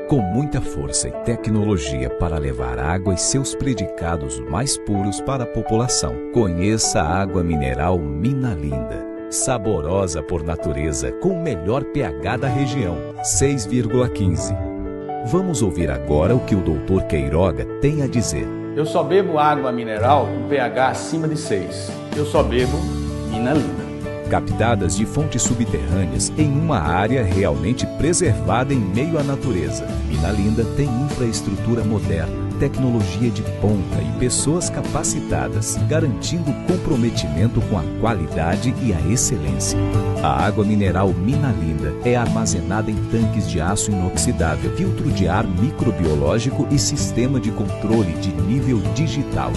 Com muita força e tecnologia para levar água e seus predicados mais puros para a população. Conheça a água mineral Minalinda. Saborosa por natureza, com o melhor pH da região, 6,15. Vamos ouvir agora o que o Dr. Queiroga tem a dizer. Eu só bebo água mineral com pH acima de 6. Eu só bebo Minalinda. Captadas de fontes subterrâneas em uma área realmente preservada em meio à natureza. Minalinda tem infraestrutura moderna, tecnologia de ponta e pessoas capacitadas, garantindo comprometimento com a qualidade e a excelência. A água mineral Minalinda é armazenada em tanques de aço inoxidável, filtro de ar microbiológico e sistema de controle de nível digital.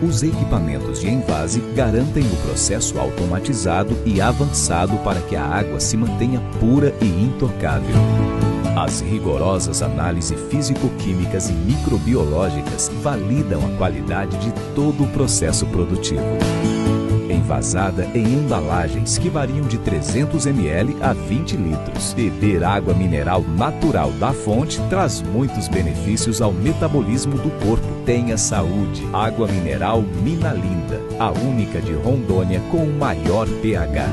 Os equipamentos de envase garantem o processo automatizado e avançado para que a água se mantenha pura e intocável. As rigorosas análises físico-químicas e microbiológicas validam a qualidade de todo o processo produtivo. Envasada em embalagens que variam de 300 ml a 20 litros. Beber água mineral natural da fonte traz muitos benefícios ao metabolismo do corpo. Tenha saúde. Água mineral Minalinda, a única de Rondônia com o maior pH.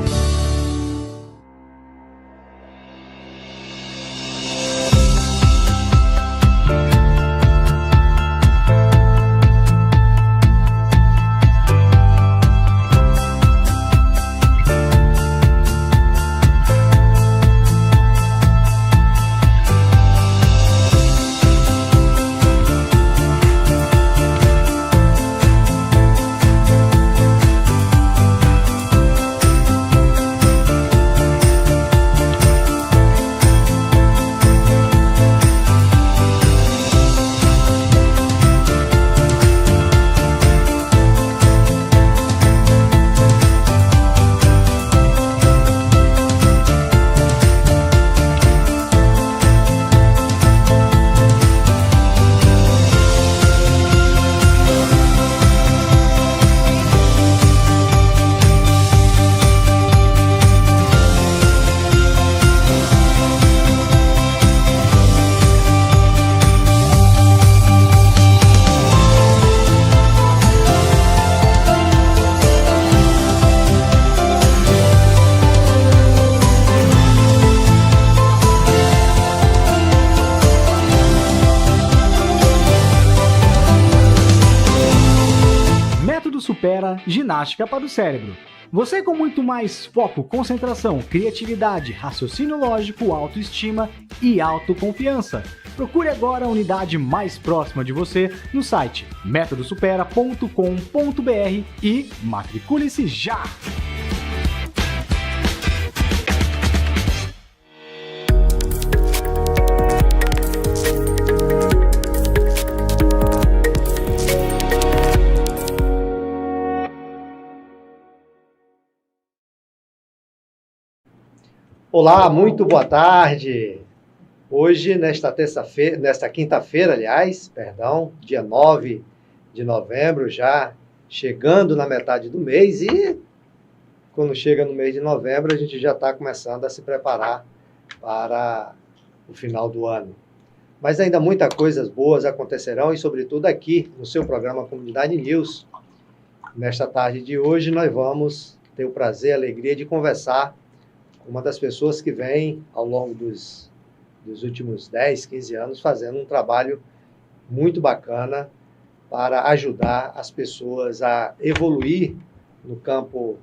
Supera ginástica para o cérebro. Você com muito mais foco, concentração, criatividade, raciocínio lógico, autoestima e autoconfiança. Procure agora a unidade mais próxima de você no site metodosupera.com.br e matricule-se já! Olá, muito boa tarde. Hoje, nesta quinta-feira, dia 9 de novembro, já chegando na metade do mês, e quando chega no mês de novembro, a gente já está começando a se preparar para o final do ano. Mas ainda muitas coisas boas acontecerão e, sobretudo, aqui no seu programa Comunidade News. Nesta tarde de hoje, nós vamos ter o prazer e a alegria de conversar uma das pessoas que vem, ao longo dos últimos 10, 15 anos, fazendo um trabalho muito bacana para ajudar as pessoas a evoluir no campo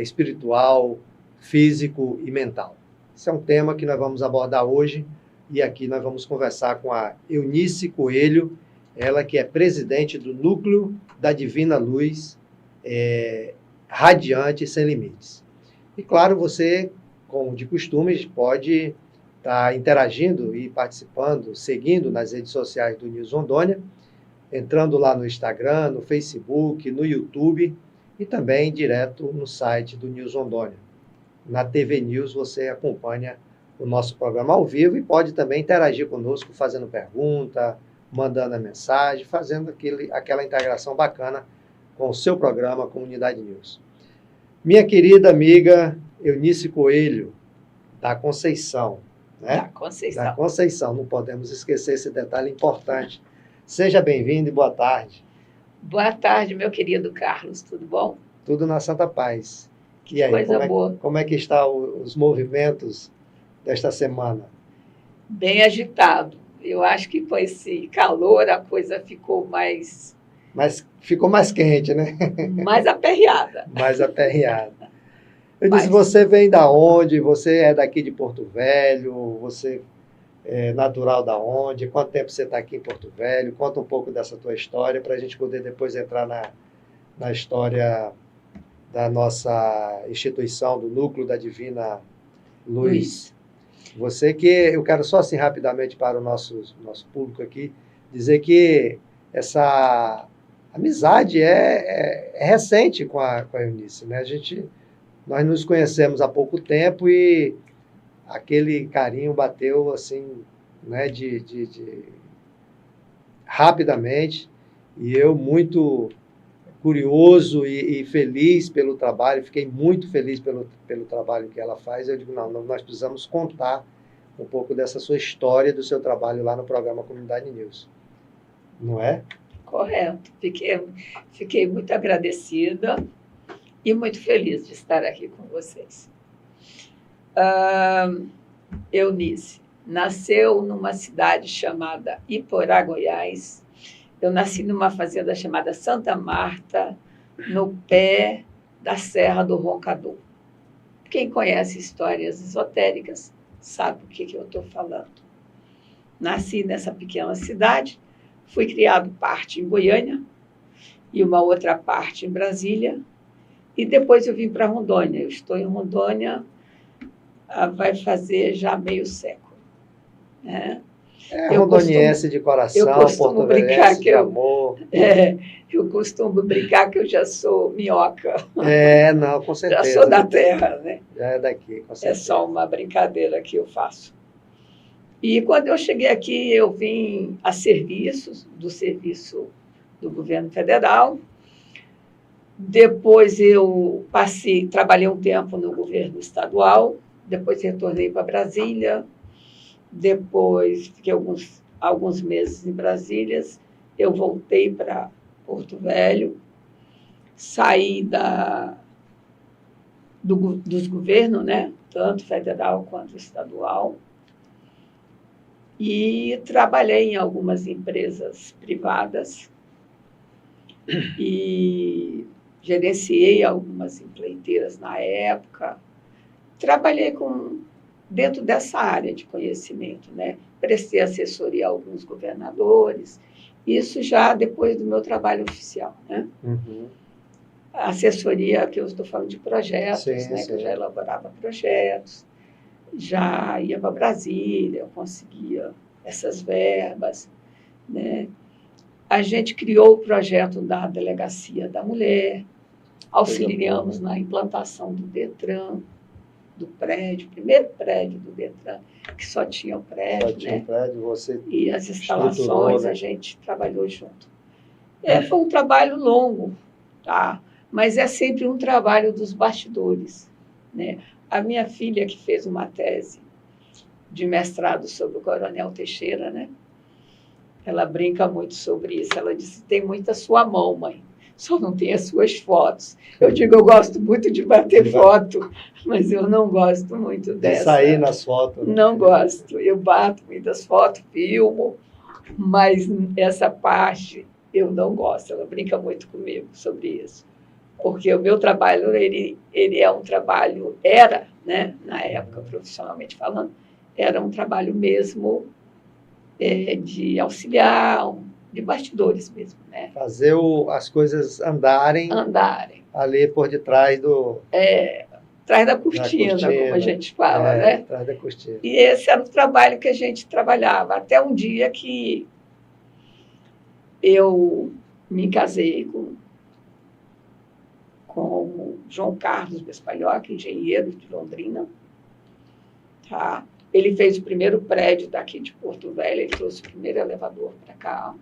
espiritual, físico e mental. Esse é um tema que nós vamos abordar hoje, e aqui nós vamos conversar com a Eunice Coelho, ela que é presidente do Núcleo da Divina Luz, Radiante Sem Limites. E claro, você, como de costume, pode estar interagindo e participando, seguindo nas redes sociais do News Rondônia, entrando lá no Instagram, no Facebook, no YouTube e também direto no site do News Rondônia. Na TV News você acompanha o nosso programa ao vivo e pode também interagir conosco, fazendo pergunta, mandando a mensagem, fazendo aquela integração bacana com o seu programa Comunidade News. Minha querida amiga Eunice Coelho, da Conceição, né? Da Conceição. Da Conceição, não podemos esquecer esse detalhe importante. Seja bem-vindo e boa tarde. Boa tarde, meu querido Carlos, tudo bom? Tudo na Santa Paz. E aí, Coisa boa. Como é que estão os movimentos desta semana? Bem agitado. Eu acho que com esse calor a coisa ficou mais ficou mais quente, né? mais aperreada. Mais aperreada. Eu disse, você vem da onde? Você é daqui de Porto Velho? Você é natural da onde? Quanto tempo você está aqui em Porto Velho? Conta um pouco dessa tua história para a gente poder depois entrar na história da nossa instituição, do Núcleo da Divina Luz. Você que, eu quero só assim rapidamente para o nosso público aqui, dizer que essa amizade é recente com a Eunice, né? Nós nos conhecemos há pouco tempo e aquele carinho bateu assim, né, rapidamente, e eu muito curioso e feliz pelo trabalho, fiquei muito feliz pelo trabalho que ela faz. Eu digo, não, nós precisamos contar um pouco dessa sua história, do seu trabalho lá no programa Comunidade News. Não é? Correto. Fiquei muito agradecida e muito feliz de estar aqui com vocês. Eunice nasceu numa cidade chamada Iporá, Goiás. Eu nasci numa fazenda chamada Santa Marta, no pé da Serra do Roncador. Quem conhece histórias esotéricas sabe o que eu estou falando. Nasci nessa pequena cidade, fui criado parte em Goiânia e uma outra parte em Brasília, e depois eu vim para Rondônia. Eu estou em Rondônia, vai fazer já meio século, né? Rondoniense de coração, porto-velhense de amor. Eu costumo brincar que eu já sou minhoca. Não, com certeza. Já sou da terra, né? Já é daqui, com certeza. É só uma brincadeira que eu faço. E quando eu cheguei aqui, eu vim a serviço do governo federal. Depois eu trabalhei um tempo no governo estadual, depois retornei para Brasília. Depois fiquei alguns meses em Brasília, eu voltei para Porto Velho, saí dos governos, né, tanto federal quanto estadual, e trabalhei em algumas empresas privadas e gerenciei algumas empreiteiras na época. Trabalhei dentro dessa área de conhecimento, né? Prestei assessoria a alguns governadores, isso já depois do meu trabalho oficial, né? Uhum. A assessoria que eu estou falando de projetos, sim, né? Sim. Que eu já elaborava projetos, já ia para Brasília, eu conseguia essas verbas, né? A gente criou o projeto da Delegacia da Mulher, auxiliamos na implantação do Detran, do prédio, primeiro prédio do Detran, que só tinha o prédio, só tinha, né? Prédio, você e as instalações, né? A gente trabalhou junto. Foi um trabalho longo, tá? Mas é sempre um trabalho dos bastidores, né? A minha filha, que fez uma tese de mestrado sobre o Coronel Teixeira, né? Ela brinca muito sobre isso. Ela disse, tem muita sua mão, mãe. Só não tem as suas fotos. Eu digo, eu gosto muito de bater foto, mas eu não gosto muito dessa. De sair nas fotos. Né? Não gosto. Eu bato muitas fotos, filmo, mas essa parte eu não gosto. Ela brinca muito comigo sobre isso. Porque o meu trabalho, ele é um trabalho, né, na época, profissionalmente falando, era um trabalho mesmo de auxiliar, de bastidores mesmo, né? Fazer as coisas andarem ali por detrás atrás da cortina, como a gente fala, né? Atrás da cortina. E esse era o trabalho que a gente trabalhava, até um dia que eu me casei com o João Carlos Bespalhoca, engenheiro de Londrina, tá? Ele fez o primeiro prédio daqui de Porto Velho, ele trouxe o primeiro elevador para cá.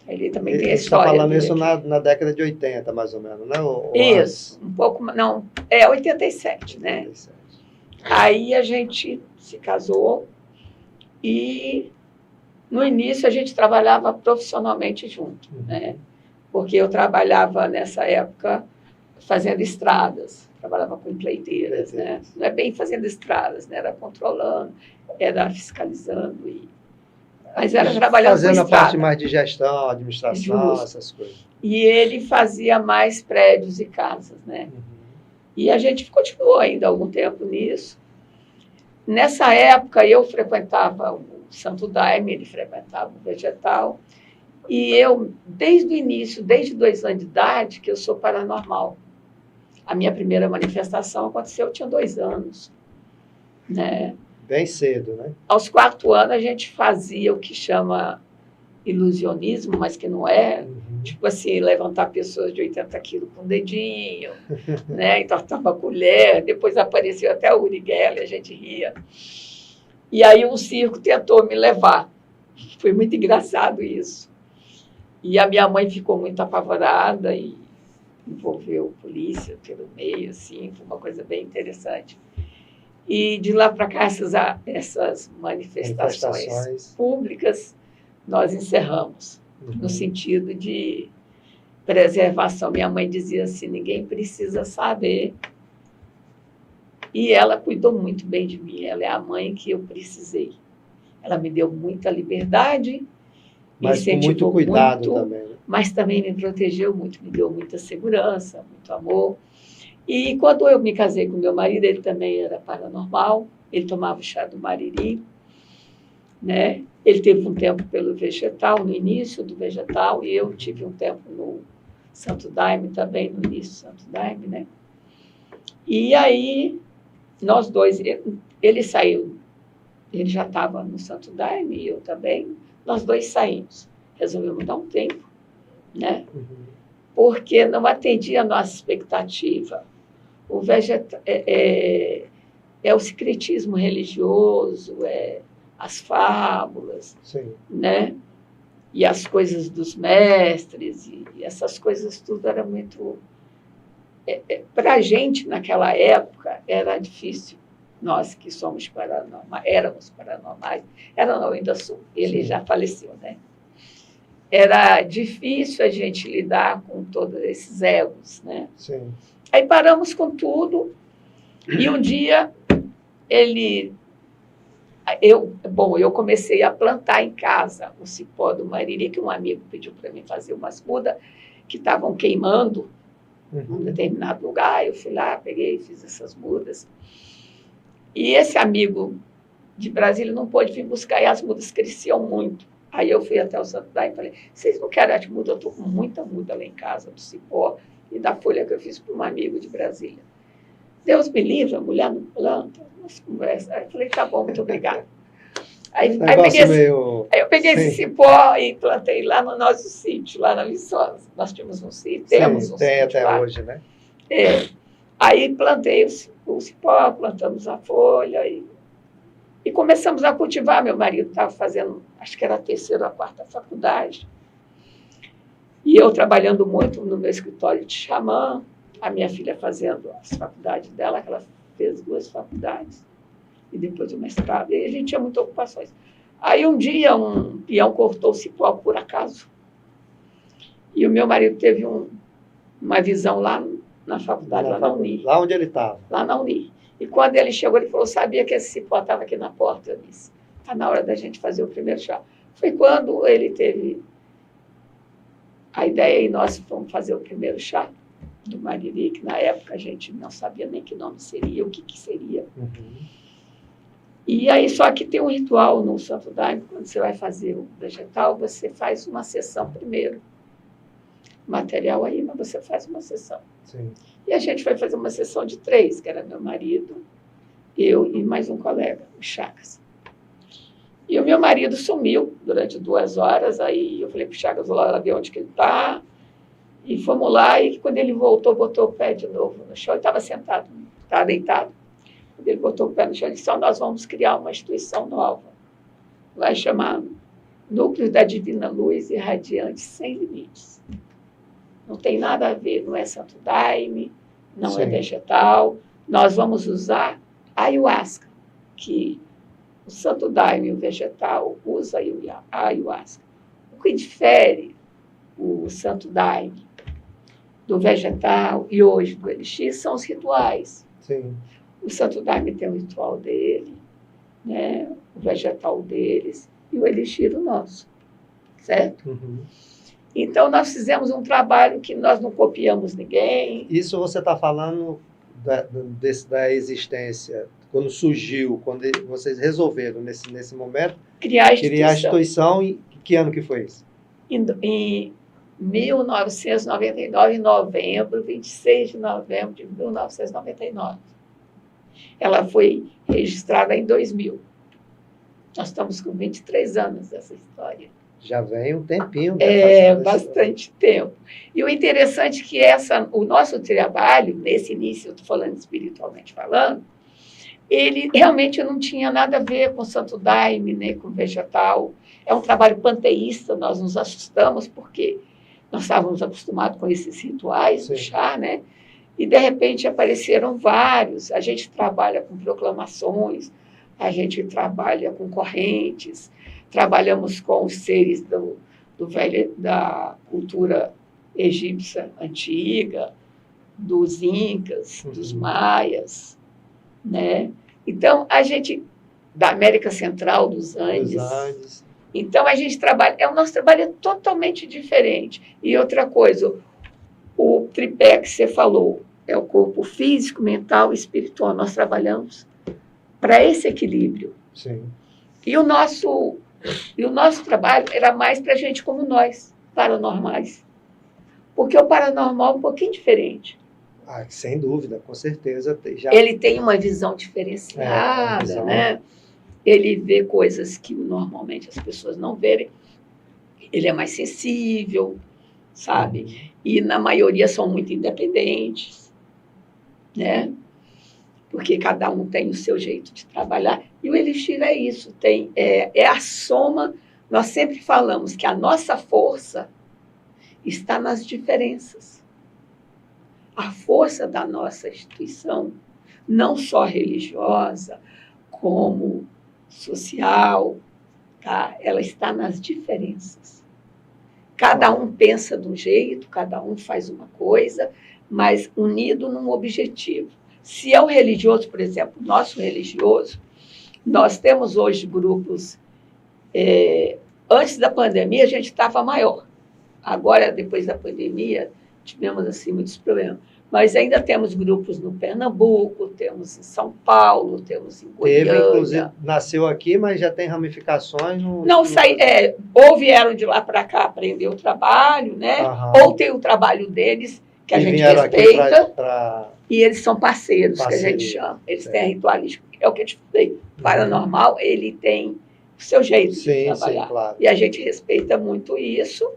Ele também tem a história. Você está falando isso na década de 80, mais ou menos, né? Isso, um pouco, não, 87, né? 87. Aí a gente se casou e, no início, a gente trabalhava profissionalmente junto, né? Porque eu trabalhava, nessa época, fazendo estradas, trabalhava com empreiteiras, né? Não é bem fazendo estradas, né? Era controlando, era fiscalizando, mas era trabalhando fazendo com a estrada. parte mais de gestão, administração, Justo. essas coisas. E ele fazia mais prédios e casas, né? E a gente continuou ainda algum tempo nisso. Nessa época, eu frequentava o Santo Daime, ele frequentava o Vegetal, e eu, desde o início, desde 2 anos de idade, que eu sou paranormal. A minha primeira manifestação aconteceu, eu tinha 2 anos, né? Bem cedo, né? Aos 4 anos, a gente fazia o que chama ilusionismo, mas que não é, tipo assim, levantar pessoas de 80 quilos com o dedinho, né? Entortava a colher, depois apareceu até o Uri Geller, a gente ria. E aí o circo tentou me levar. Foi muito engraçado isso. E a minha mãe ficou muito apavorada e envolveu polícia pelo meio, assim, foi uma coisa bem interessante. E de lá para cá, essas manifestações públicas, nós encerramos, no sentido de preservação. Minha mãe dizia assim, ninguém precisa saber. E ela cuidou muito bem de mim, ela é a mãe que eu precisei. Ela me deu muita liberdade, mas com muito cuidado também, né? Mas também me protegeu muito, me deu muita segurança, muito amor. E quando eu me casei com meu marido, ele também era paranormal, ele tomava o chá do Mariri, né? Ele teve um tempo pelo Vegetal, no início do Vegetal, e eu tive um tempo no Santo Daime também, no início do Santo Daime, né? E aí, nós dois, ele saiu, ele já estava no Santo Daime, e eu também, nós dois saímos. Resolvemos dar um tempo, né? Porque não atendia a nossa expectativa. O é o secretismo religioso, as fábulas, sim, né? E as coisas dos mestres, e essas coisas tudo era muito... para a gente, naquela época, era difícil. Nós que somos paranormais, éramos paranormais, eu ainda sou, ele já faleceu, né? Era difícil a gente lidar com todos esses egos, né? Sim. Aí paramos com tudo, e um dia eu comecei a plantar em casa o cipó do Mariri, que um amigo pediu para mim fazer umas mudas que estavam queimando num determinado lugar. Eu fui lá, peguei e fiz essas mudas. E esse amigo de Brasília não pôde vir buscar, e as mudas cresciam muito. Aí eu fui até o Santo Daime e falei, vocês não querem as mudas? Eu estou com muita muda lá em casa, do cipó e da folha que eu fiz para um amigo de Brasília. Deus me livre, a mulher não planta, umas conversas. Aí eu falei, tá bom, muito obrigada. Aí eu peguei esse cipó e plantei lá no nosso sítio, lá na Viçosa. Nós tínhamos um sítio, temos um tem sítio até lá. hoje, né? Aí plantei o cipó, plantamos a folha e começamos a cultivar. Meu marido estava fazendo, acho que era a 3ª ou a 4ª faculdade. E eu trabalhando muito no meu escritório de xamã, a minha filha fazendo as faculdades dela, que ela fez 2 faculdades, e depois o mestrado, e a gente tinha muitas ocupações. Aí um dia um peão cortou o cipó por acaso, e o meu marido teve uma visão lá na faculdade, lá na Uni. Lá onde ele estava? Lá na Uni. E quando ele chegou, ele falou, sabia que esse cipó estava aqui na porta? Eu disse, está na hora da gente fazer o primeiro chá. Foi quando ele teve a ideia e nós fomos fazer o primeiro chá do Mariri, que na época a gente não sabia nem que nome seria, o que seria. E aí, só que tem um ritual no Santo Daime, quando você vai fazer o vegetal, você faz uma sessão primeiro. Material aí, mas você faz uma sessão. Sim. E a gente foi fazer uma sessão de 3, que era meu marido, eu e mais um colega, o Chagas. E o meu marido sumiu durante 2 horas, aí eu falei para o Chagas, vou lá ver onde que ele está. E fomos lá, e quando ele voltou, botou o pé de novo no chão, ele estava sentado, estava deitado. Quando ele botou o pé no chão, ele disse, nós vamos criar uma instituição nova. Vai chamar Núcleo da Divina Luz Irradiante Sem Limites. Não tem nada a ver, não é Santo Daime, não é vegetal. Nós vamos usar A ayahuasca, que o santo daime, o vegetal, usa a ayahuasca. O que difere o santo daime do vegetal e hoje do elixir são os rituais. Sim. O santo daime tem o ritual dele, né? O vegetal deles e o elixir o nosso, certo? Uhum. Então, nós fizemos um trabalho que nós não copiamos ninguém. Isso você está falando da existência, quando surgiu, quando vocês resolveram, nesse momento, criar a instituição. Em que ano que foi isso? Em 1999, em novembro, 26 de novembro de 1999. Ela foi registrada em 2000. Nós estamos com 23 anos dessa história. Já vem um tempinho. Bastante tempo. E o interessante é que o nosso trabalho, nesse início, eu estou falando espiritualmente falando, ele realmente não tinha nada a ver com o santo daime, nem com o vegetal. É um trabalho panteísta, nós nos assustamos, porque nós estávamos acostumados com esses rituais do chá, né? E, de repente, apareceram vários. A gente trabalha com proclamações, a gente trabalha com correntes, trabalhamos com os seres da cultura egípcia antiga, dos incas, dos maias, né? Então, a gente, da América Central, dos Andes. Então, a gente trabalha, o nosso trabalho é totalmente diferente. E outra coisa, o tripé que você falou, é o corpo físico, mental e espiritual. Nós trabalhamos para esse equilíbrio. Sim. E o nosso trabalho era mais para gente como nós, paranormais. Porque o paranormal é um pouquinho diferente. Sem dúvida, com certeza. Ele tem uma visão diferenciada, né? Ele vê coisas que normalmente as pessoas não verem. Ele é mais sensível, sabe? E, na maioria, são muito independentes, né? Porque cada um tem o seu jeito de trabalhar. E o elixir é isso, é a soma. Nós sempre falamos que a nossa força está nas diferenças. A força da nossa instituição, não só religiosa, como social, tá? Ela está nas diferenças. Cada um pensa de um jeito, cada um faz uma coisa, mas unido num objetivo. Se é o religioso, por exemplo, nosso religioso, nós temos hoje grupos. Antes da pandemia, a gente estava maior. Agora, depois da pandemia, tivemos assim, muitos problemas. Mas ainda temos grupos no Pernambuco, temos em São Paulo, temos em Goiânia. Inclusive, nasceu aqui, mas já tem ramificações no... Não, ou vieram de lá para cá aprender o trabalho, né? Ou tem o trabalho deles, que a gente respeita, e eles são parceiros, que a gente chama. Eles têm a ritualística, é o que eu te falei. O paranormal, ele tem o seu jeito de trabalhar. Claro. E a gente respeita muito isso.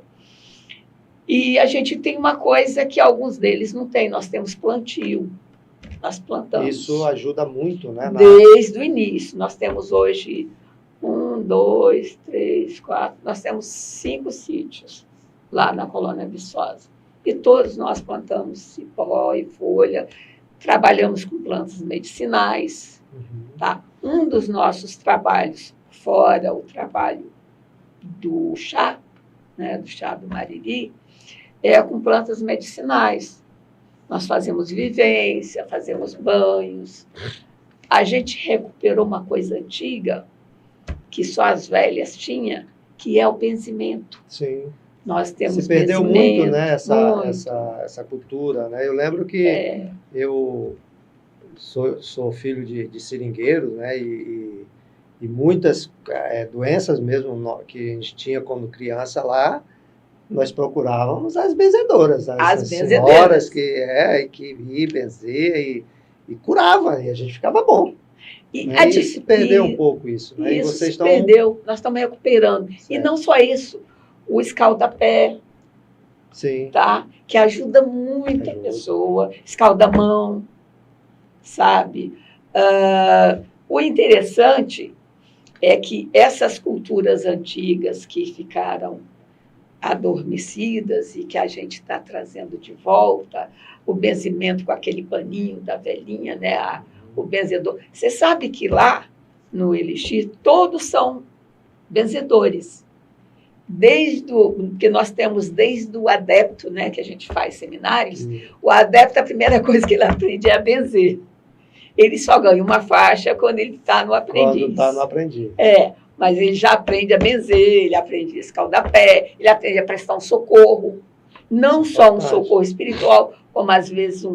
E a gente tem uma coisa que alguns deles não têm, nós temos plantio, nós plantamos. Isso ajuda muito, né? Desde o início, nós temos hoje 1, 2, 3, 4, nós temos 5 sítios lá na Colônia Viçosa. E todos nós plantamos cipó e folha, trabalhamos com plantas medicinais. Tá? Um dos nossos trabalhos, fora o trabalho do chá, né, do chá do Mariri, é com plantas medicinais. Nós fazemos vivência, fazemos banhos. A gente recuperou uma coisa antiga que só as velhas tinham, que é o benzimento. Sim. Nós temos se perdeu muito, né, essa cultura, né? Eu lembro que eu sou filho de seringueiros, né? E muitas doenças mesmo que a gente tinha quando criança lá, nós procurávamos as benzedoras, as senhoras que iam benzer e curava, e a gente ficava bom. E se perdeu um pouco isso, né? Isso, vocês perdeu, nós estamos recuperando. Certo. E não só isso, o escalda-pé, tá? Que ajuda muito a pessoa, escalda-mão, sabe? O interessante é que essas culturas antigas que ficaram adormecidas e que a gente está trazendo de volta, o benzimento com aquele paninho da velhinha, né? o benzedor. Você sabe que lá, no Elixir, todos são benzedores. Que nós temos desde o adepto, né, que a gente faz seminários, o adepto, a primeira coisa que ele aprende é a benzer. Ele só ganha uma faixa quando ele está no aprendiz. Quando está no aprendiz. Mas ele já aprende a benzer, ele aprende a escaldar-pé, ele aprende a prestar um socorro. Não só um socorro espiritual, como às vezes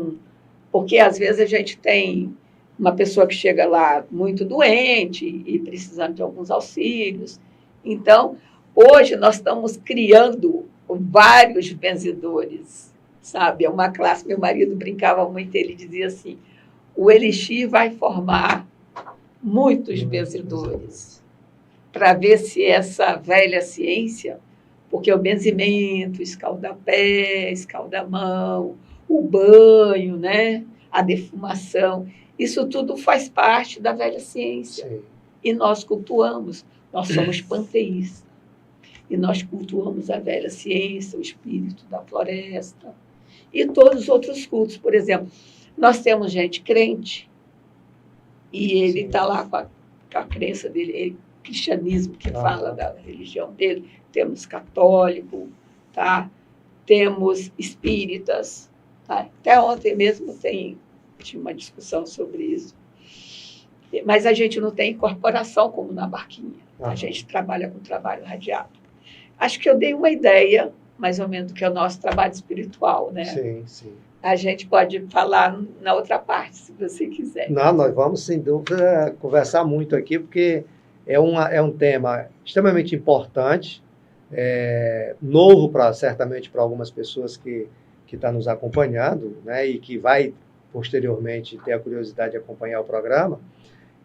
porque às vezes a gente tem uma pessoa que chega lá muito doente e precisando de alguns auxílios. Então, hoje nós estamos criando vários benzedores, sabe? É uma classe, meu marido brincava muito, ele dizia assim, o Elixir vai formar muitos benzedores, para ver se essa velha ciência, porque o benzimento, escalda-pé, escalda-mão, o banho, né? A defumação, isso tudo faz parte da velha ciência. Sim. E nós cultuamos, nós somos panteístas. E nós cultuamos a velha ciência, o espírito da floresta e todos os outros cultos. Por exemplo, nós temos gente crente e ele está lá com a crença dele, cristianismo, que fala da religião dele. Temos católico, tá? Temos espíritas. Tá? Até ontem mesmo tinha uma discussão sobre isso. Mas a gente não tem incorporação como na barquinha. A gente trabalha com trabalho radiado. Acho que eu dei uma ideia, mais ou menos, do que é o nosso trabalho espiritual, né? Sim, sim. A gente pode falar na outra parte, se você quiser. Não, nós vamos, sem dúvida, conversar muito aqui, porque é um tema extremamente importante, novo, certamente, para algumas pessoas que estão nos acompanhando, né, e que vai, posteriormente, ter a curiosidade de acompanhar o programa.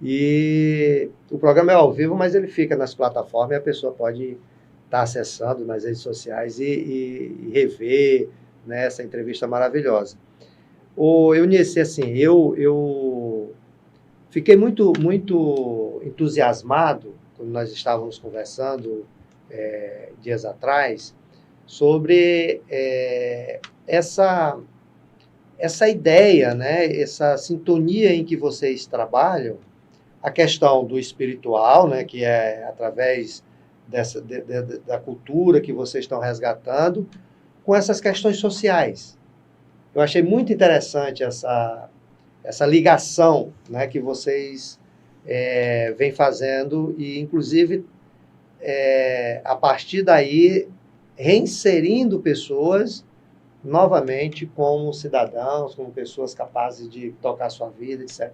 E o programa é ao vivo, mas ele fica nas plataformas e a pessoa pode estar acessando nas redes sociais e rever, né, essa entrevista maravilhosa. Eunice, assim, eu fiquei muito, muito entusiasmado quando nós estávamos conversando dias atrás sobre essa ideia, né, essa sintonia em que vocês trabalham, a questão do espiritual, né, que é através da cultura que vocês estão resgatando, com essas questões sociais. Eu achei muito interessante essa ligação, né, que vocês vêm fazendo e, inclusive, a partir daí, reinserindo pessoas novamente como cidadãos, como pessoas capazes de tocar sua vida, etc.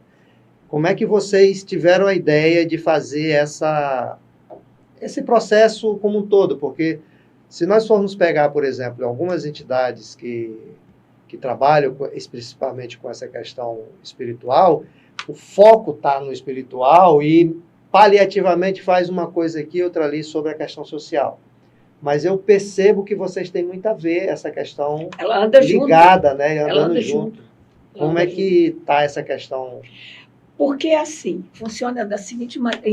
Como é que vocês tiveram a ideia de fazer esse processo como um todo? Porque se nós formos pegar, por exemplo, algumas entidades que trabalham principalmente com essa questão espiritual, o foco está no espiritual e paliativamente faz uma coisa aqui, outra ali sobre a questão social. Mas eu percebo que vocês têm muito a ver essa questão ela anda ligada, junto. né? Ela anda junto. Como é que está essa questão? Porque é assim, funciona da seguinte maneira.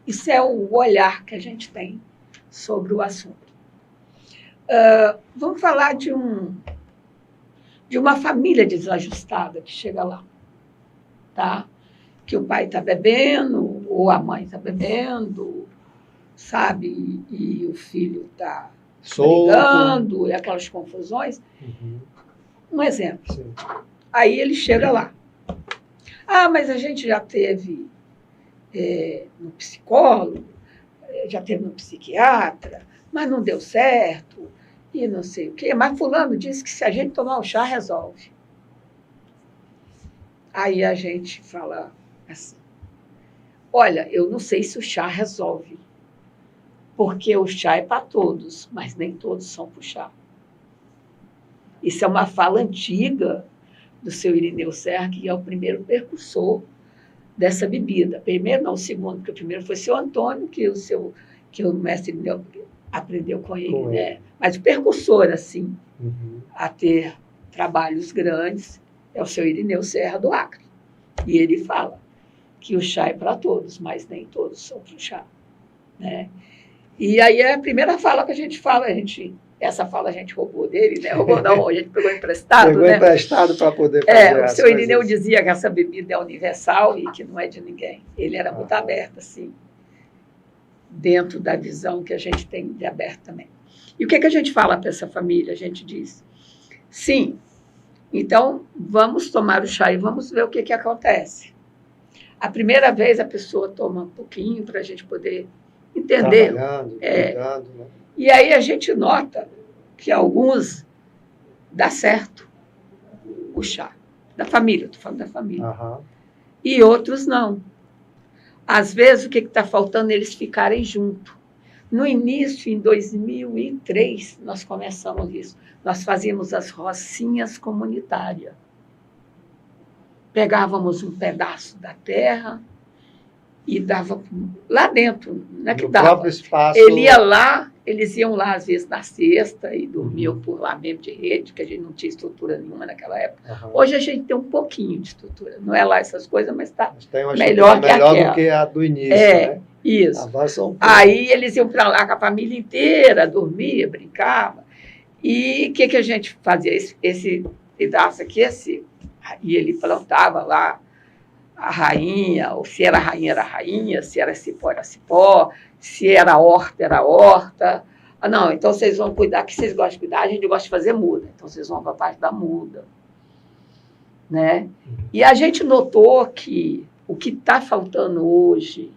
Isso é o olhar que a gente tem sobre o assunto. Vamos falar de uma família desajustada que chega lá, tá? Que o pai está bebendo, ou a mãe está bebendo, sabe? E o filho está brigando, e aquelas confusões. Uhum. Um exemplo. Sim. Aí ele chega lá. Mas a gente já teve no psicólogo, já teve no psiquiatra, mas não deu certo, e não sei o quê. Mas fulano disse que se a gente tomar um chá, resolve. Aí a gente fala assim, olha, eu não sei se o chá resolve, porque o chá é para todos, mas nem todos são para o chá. Isso é uma fala antiga do seu Irineu Serra, que é o primeiro percursor dessa bebida. Primeiro, não, o segundo, porque o primeiro foi o seu Antônio, que o mestre Irineu aprendeu com ele, né? Mas o percursor, assim, a ter trabalhos grandes, é o seu Irineu Serra do Acre. E ele fala que o chá é para todos, mas nem todos são para o chá, né? E aí é a primeira fala que a gente fala, a gente Essa fala a gente roubou dele, né? Roubou não, a gente pegou emprestado, Pegou né? emprestado para poder fazer O as seu coisas. Irineu dizia que essa bebida é universal e que não é de ninguém. Ele era muito aberto, assim, dentro da visão que a gente tem de aberto também. E o que a gente fala para essa família? A gente diz, sim, então vamos tomar o chá e vamos ver o que acontece. A primeira vez a pessoa toma um pouquinho para a gente poder entender. Trabalhando, cuidando, né? E aí a gente nota que alguns dá certo o chá. Da família, estou falando da família. Aham. E outros não. Às vezes, o que está faltando é eles ficarem juntos. No início, em 2003, nós começamos isso. Nós fazíamos as rocinhas comunitárias. Pegávamos um pedaço da terra e dava lá dentro. Não é que No dava. próprio espaço. Ele ia lá, eles iam lá, às vezes, na sexta e dormiam por lá mesmo de rede, que a gente não tinha estrutura nenhuma naquela época. Aham. Hoje a gente tem um pouquinho de estrutura. Não é lá essas coisas, mas está Mas tem uma melhor estrutura melhor que do que a do início, né? isso. Avança um pouco. Aí eles iam para lá com a família inteira, dormia, brincava. E o que a gente fazia? Esse pedaço aqui, e ele plantava lá a rainha, ou se era rainha, se era cipó, se era horta. Ah, não, então vocês vão cuidar, que vocês gostam de cuidar, a gente gosta de fazer muda. Então vocês vão para a parte da muda. Né? E a gente notou que o que está faltando hoje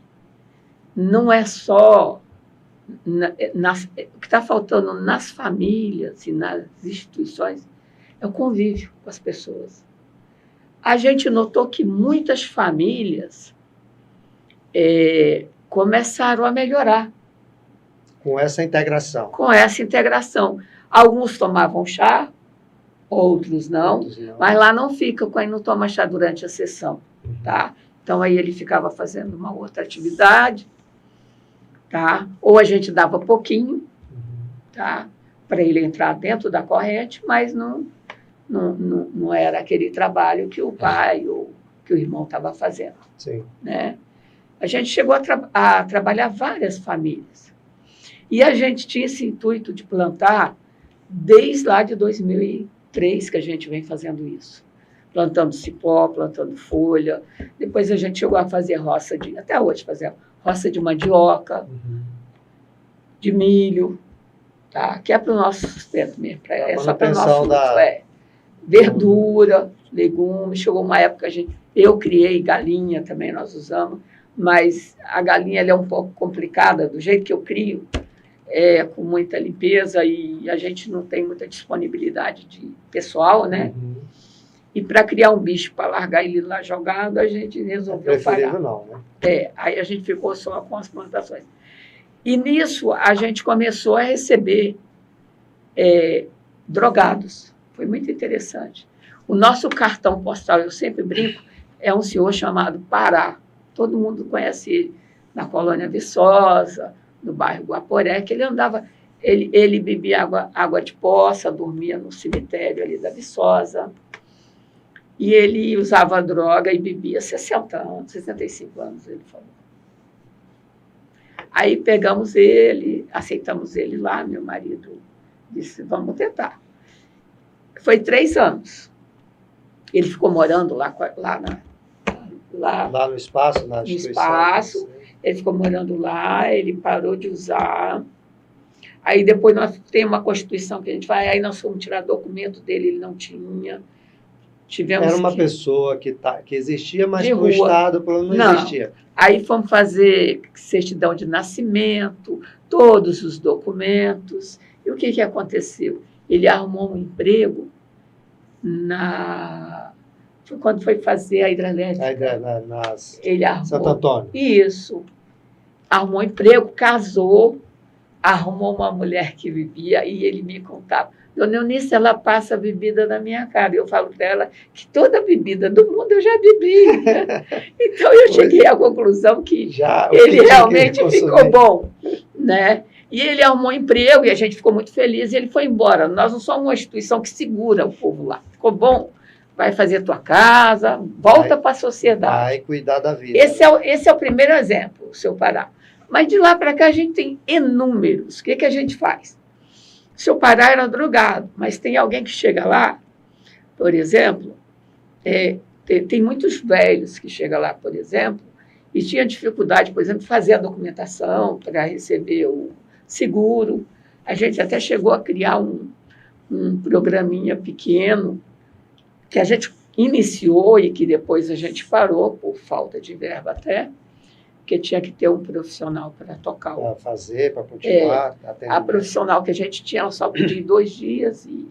não é só o que está faltando nas famílias e nas instituições é o convívio com as pessoas. A gente notou que muitas famílias começaram a melhorar Com essa integração. com essa integração. Alguns tomavam chá, outros não, Outros não. mas lá não fica, quando não toma chá durante a sessão. Tá? Então, aí ele ficava fazendo uma outra atividade, tá? Ou a gente dava pouquinho, tá? Para ele entrar dentro da corrente, mas não era aquele trabalho que o pai ou que o irmão estava fazendo. Sim. Né? A gente chegou a trabalhar várias famílias. E a gente tinha esse intuito de plantar desde lá de 2003 que a gente vem fazendo isso. Plantando cipó, plantando folha. Depois a gente chegou a fazer até hoje fazemos roça de mandioca, de milho, tá? Que é para o nosso sustento mesmo, é só para o nosso uso. Verdura, legumes. Chegou uma época eu criei galinha também, nós usamos, mas a galinha ela é um pouco complicada, do jeito que eu crio, com muita limpeza e a gente não tem muita disponibilidade de pessoal, né? E para criar um bicho para largar ele lá jogado, a gente resolveu parar. Não, né? Aí a gente ficou só com as plantações. E nisso a gente começou a receber drogados. Foi muito interessante. O nosso cartão postal, eu sempre brinco, é um senhor chamado Pará. Todo mundo conhece ele na colônia Viçosa, no bairro Guaporé, que ele andava, ele bebia água de poça, dormia no cemitério ali da Viçosa. E ele usava droga e bebia 60 anos, 65 anos, ele falou. Aí pegamos ele, aceitamos ele lá, meu marido disse, vamos tentar. Foi 3 anos. Ele ficou morando lá no espaço, na instituição. Ele ficou morando lá, ele parou de usar. Aí depois nós temos uma constituição que a gente vai, aí nós fomos tirar documento dele, ele não tinha. Era uma pessoa que existia, mas no Estado não existia. Aí fomos fazer certidão de nascimento, todos os documentos. E o que aconteceu? Ele arrumou um emprego quando foi fazer a hidrelétrica. Ele arrumou, Santo Antônio. Isso. Arrumou um emprego, casou, arrumou uma mulher que vivia e ele me contava. Dona Eunice, ela passa a bebida na minha cara. Eu falo para ela que toda bebida do mundo eu já bebi. Né? Então, eu cheguei à conclusão que ele realmente ficou bom. Né? E ele arrumou emprego e a gente ficou muito feliz e ele foi embora. Nós não somos uma instituição que segura o povo lá. Ficou bom? Vai fazer tua casa, volta para a sociedade. Vai cuidar da vida. Esse é o primeiro exemplo, seu Pará. Mas de lá para cá a gente tem inúmeros. O que a gente faz? Seu Pará era drogado, mas tem alguém que chega lá, por exemplo, tem muitos velhos que chegam lá, por exemplo, e tinha dificuldade, por exemplo, de fazer a documentação para receber o seguro. A gente até chegou a criar um programinha pequeno que a gente iniciou e que depois a gente parou por falta de verba até, porque tinha que ter um profissional para tocar. Para fazer, para continuar. A profissional que a gente tinha, ela só podia 2 dias e...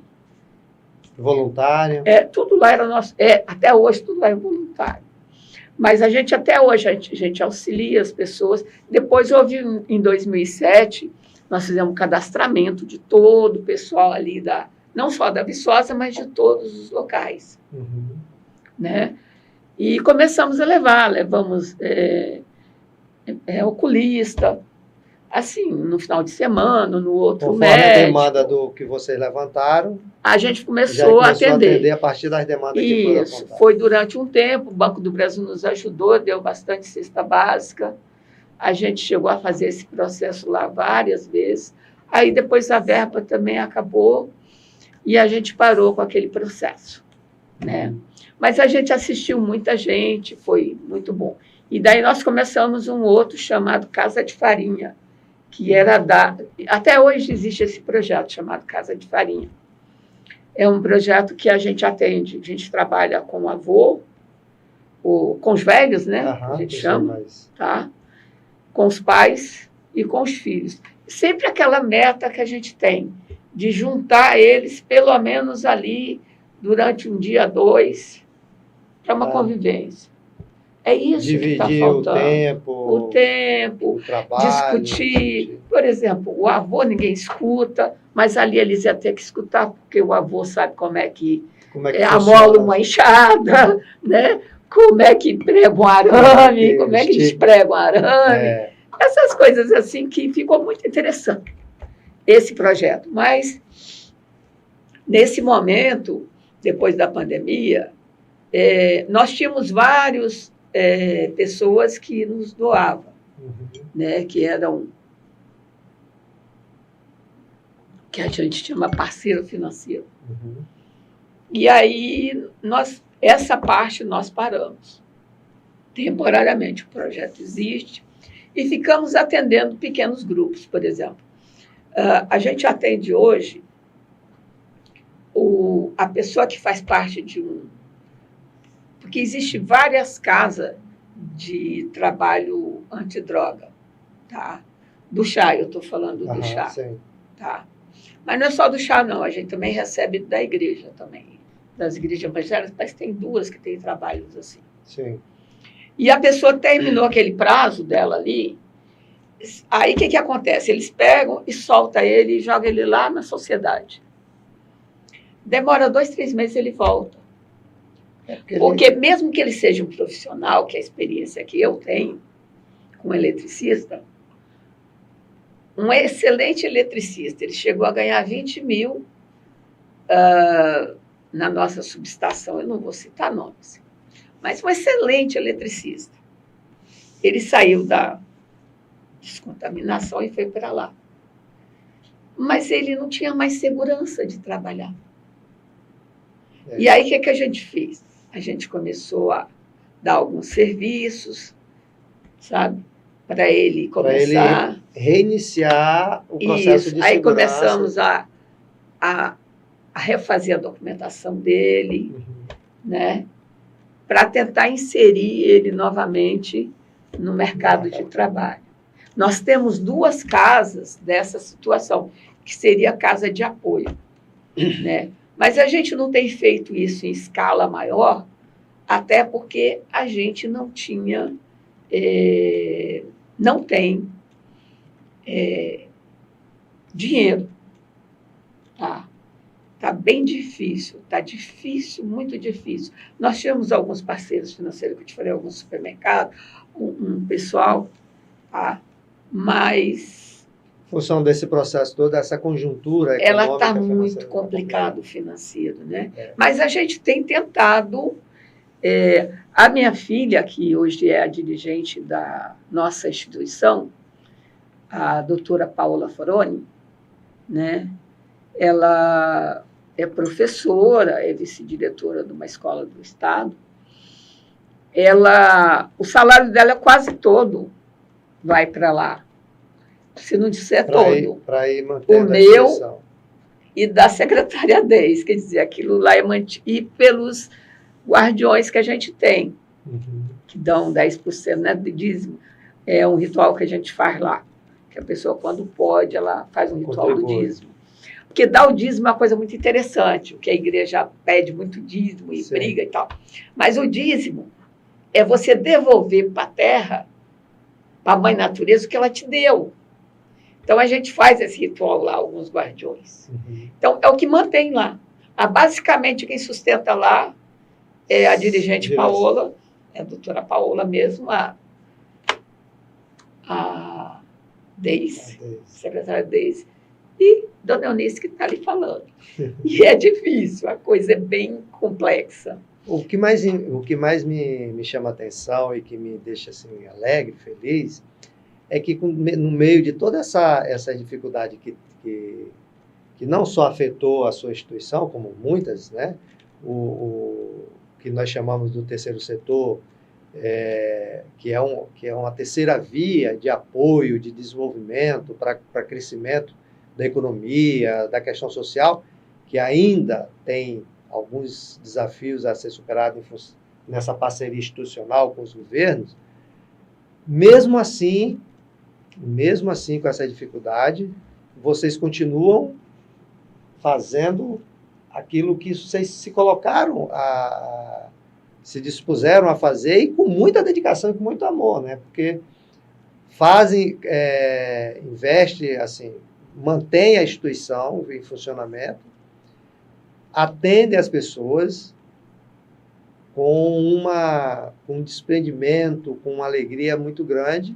Voluntário. Tudo lá era nosso. Até hoje, tudo lá é voluntário. Mas a gente, até hoje, a gente auxilia as pessoas. Depois houve, em 2007, nós fizemos um cadastramento de todo o pessoal ali, não só da Viçosa, mas de todos os locais. Uhum. Né? E começamos a levamos oculista, assim, no final de semana, no outro Conforme médico. a demanda do que vocês levantaram, a gente começou a atender a partir das demandas que foram Isso, apontadas. foi durante um tempo, o Banco do Brasil nos ajudou, deu bastante cesta básica, a gente chegou a fazer esse processo lá várias vezes, aí depois a verba também acabou e a gente parou com aquele processo, né? Mas a gente assistiu muita gente, foi muito bom. E daí nós começamos um outro chamado Casa de Farinha, que era até hoje existe esse projeto chamado Casa de Farinha. É um projeto que a gente atende, a gente trabalha com o avô, com os velhos, né? A gente chama, tá? Com os pais e com os filhos. Sempre aquela meta que a gente tem, de juntar eles, pelo menos ali, durante um dia, 2, para uma convivência. É isso que está faltando. O tempo, o trabalho. Discutir. Por exemplo, o avô ninguém escuta, mas ali eles iam ter que escutar, porque o avô sabe como é que amola uma enxada, né? Como é que prega um arame, como é que desprega um arame. Essas coisas assim que ficou muito interessante, esse projeto. Mas, nesse momento, depois da pandemia, nós tínhamos várias pessoas que nos doavam, né, que eram, que a gente chama parceiro financeiro. E aí, essa parte nós paramos. Temporariamente, o projeto existe e ficamos atendendo pequenos grupos, por exemplo. A gente atende hoje a pessoa que faz parte de porque existe várias casas de trabalho antidroga, tá? Do chá, eu estou falando do chá. Sim. Tá? Mas não é só do chá, não. A gente também recebe da igreja também. Das igrejas evangélicas, mas tem 2 que têm trabalhos assim. Sim. E a pessoa terminou aquele prazo dela ali, aí o que acontece? Eles pegam e soltam ele e jogam ele lá na sociedade. Demora 2, 3 meses ele volta. Porque mesmo que ele seja um profissional, que é a experiência que eu tenho com eletricista, um excelente eletricista, ele chegou a ganhar 20 mil na nossa subestação, eu não vou citar nomes, mas um excelente eletricista. Ele saiu da descontaminação e foi para lá. Mas ele não tinha mais segurança de trabalhar. E aí, o que a gente fez? A gente começou a dar alguns serviços, sabe? Para ele começar... Para ele reiniciar o processo de segurança. Aí começamos a refazer a documentação dele, né? Para tentar inserir ele novamente no mercado de trabalho. Nós temos 2 casas dessa situação, que seria a casa de apoio, né? Mas a gente não tem feito isso em escala maior, até porque a gente não tinha, não tem dinheiro. Tá bem difícil, tá difícil, muito difícil. Nós tínhamos alguns parceiros financeiros, que eu te falei, alguns supermercados, um pessoal, tá? Mas... Em função desse processo todo, dessa conjuntura econômica... Ela está muito complicado o financeiro, né? Mas a gente tem tentado... a minha filha, que hoje é a dirigente da nossa instituição, a doutora Paola Foroni, né? ela é professora, é vice-diretora de uma escola do estado. O salário dela é quase todo vai para lá. Se não disser todo. Para ir mantendo o meu e da secretária 10, quer dizer, aquilo lá é mantido. E pelos guardiões que a gente tem, que dão 10%, né, de dízimo. É um ritual que a gente faz lá. Que a pessoa, quando pode, ela faz um ritual do dízimo. Porque dar o dízimo é uma coisa muito interessante, porque a igreja pede muito dízimo e briga e tal. Mas o dízimo é você devolver para a terra, para a mãe natureza, o que ela te deu. Então, a gente faz esse ritual lá, alguns guardiões. Então, é o que mantém lá. Basicamente, quem sustenta lá é a dirigente Paola, é a doutora Paola mesmo, a Deise, secretária Deise, e dona Eunice que está ali falando. E é difícil, a coisa é bem complexa. O que mais me chama a atenção e que me deixa assim, alegre, feliz, é que no meio de toda essa dificuldade que não só afetou a sua instituição, como muitas, né? O que nós chamamos do terceiro setor, que é uma terceira via de apoio, de desenvolvimento para crescimento da economia, da questão social, que ainda tem alguns desafios a ser superados nessa parceria institucional com os governos. Mesmo assim, com essa dificuldade, vocês continuam fazendo aquilo que vocês se colocaram, se dispuseram a fazer, e com muita dedicação e com muito amor, né? Porque investe, assim, mantém a instituição em funcionamento, atende as pessoas com um desprendimento, com uma alegria muito grande,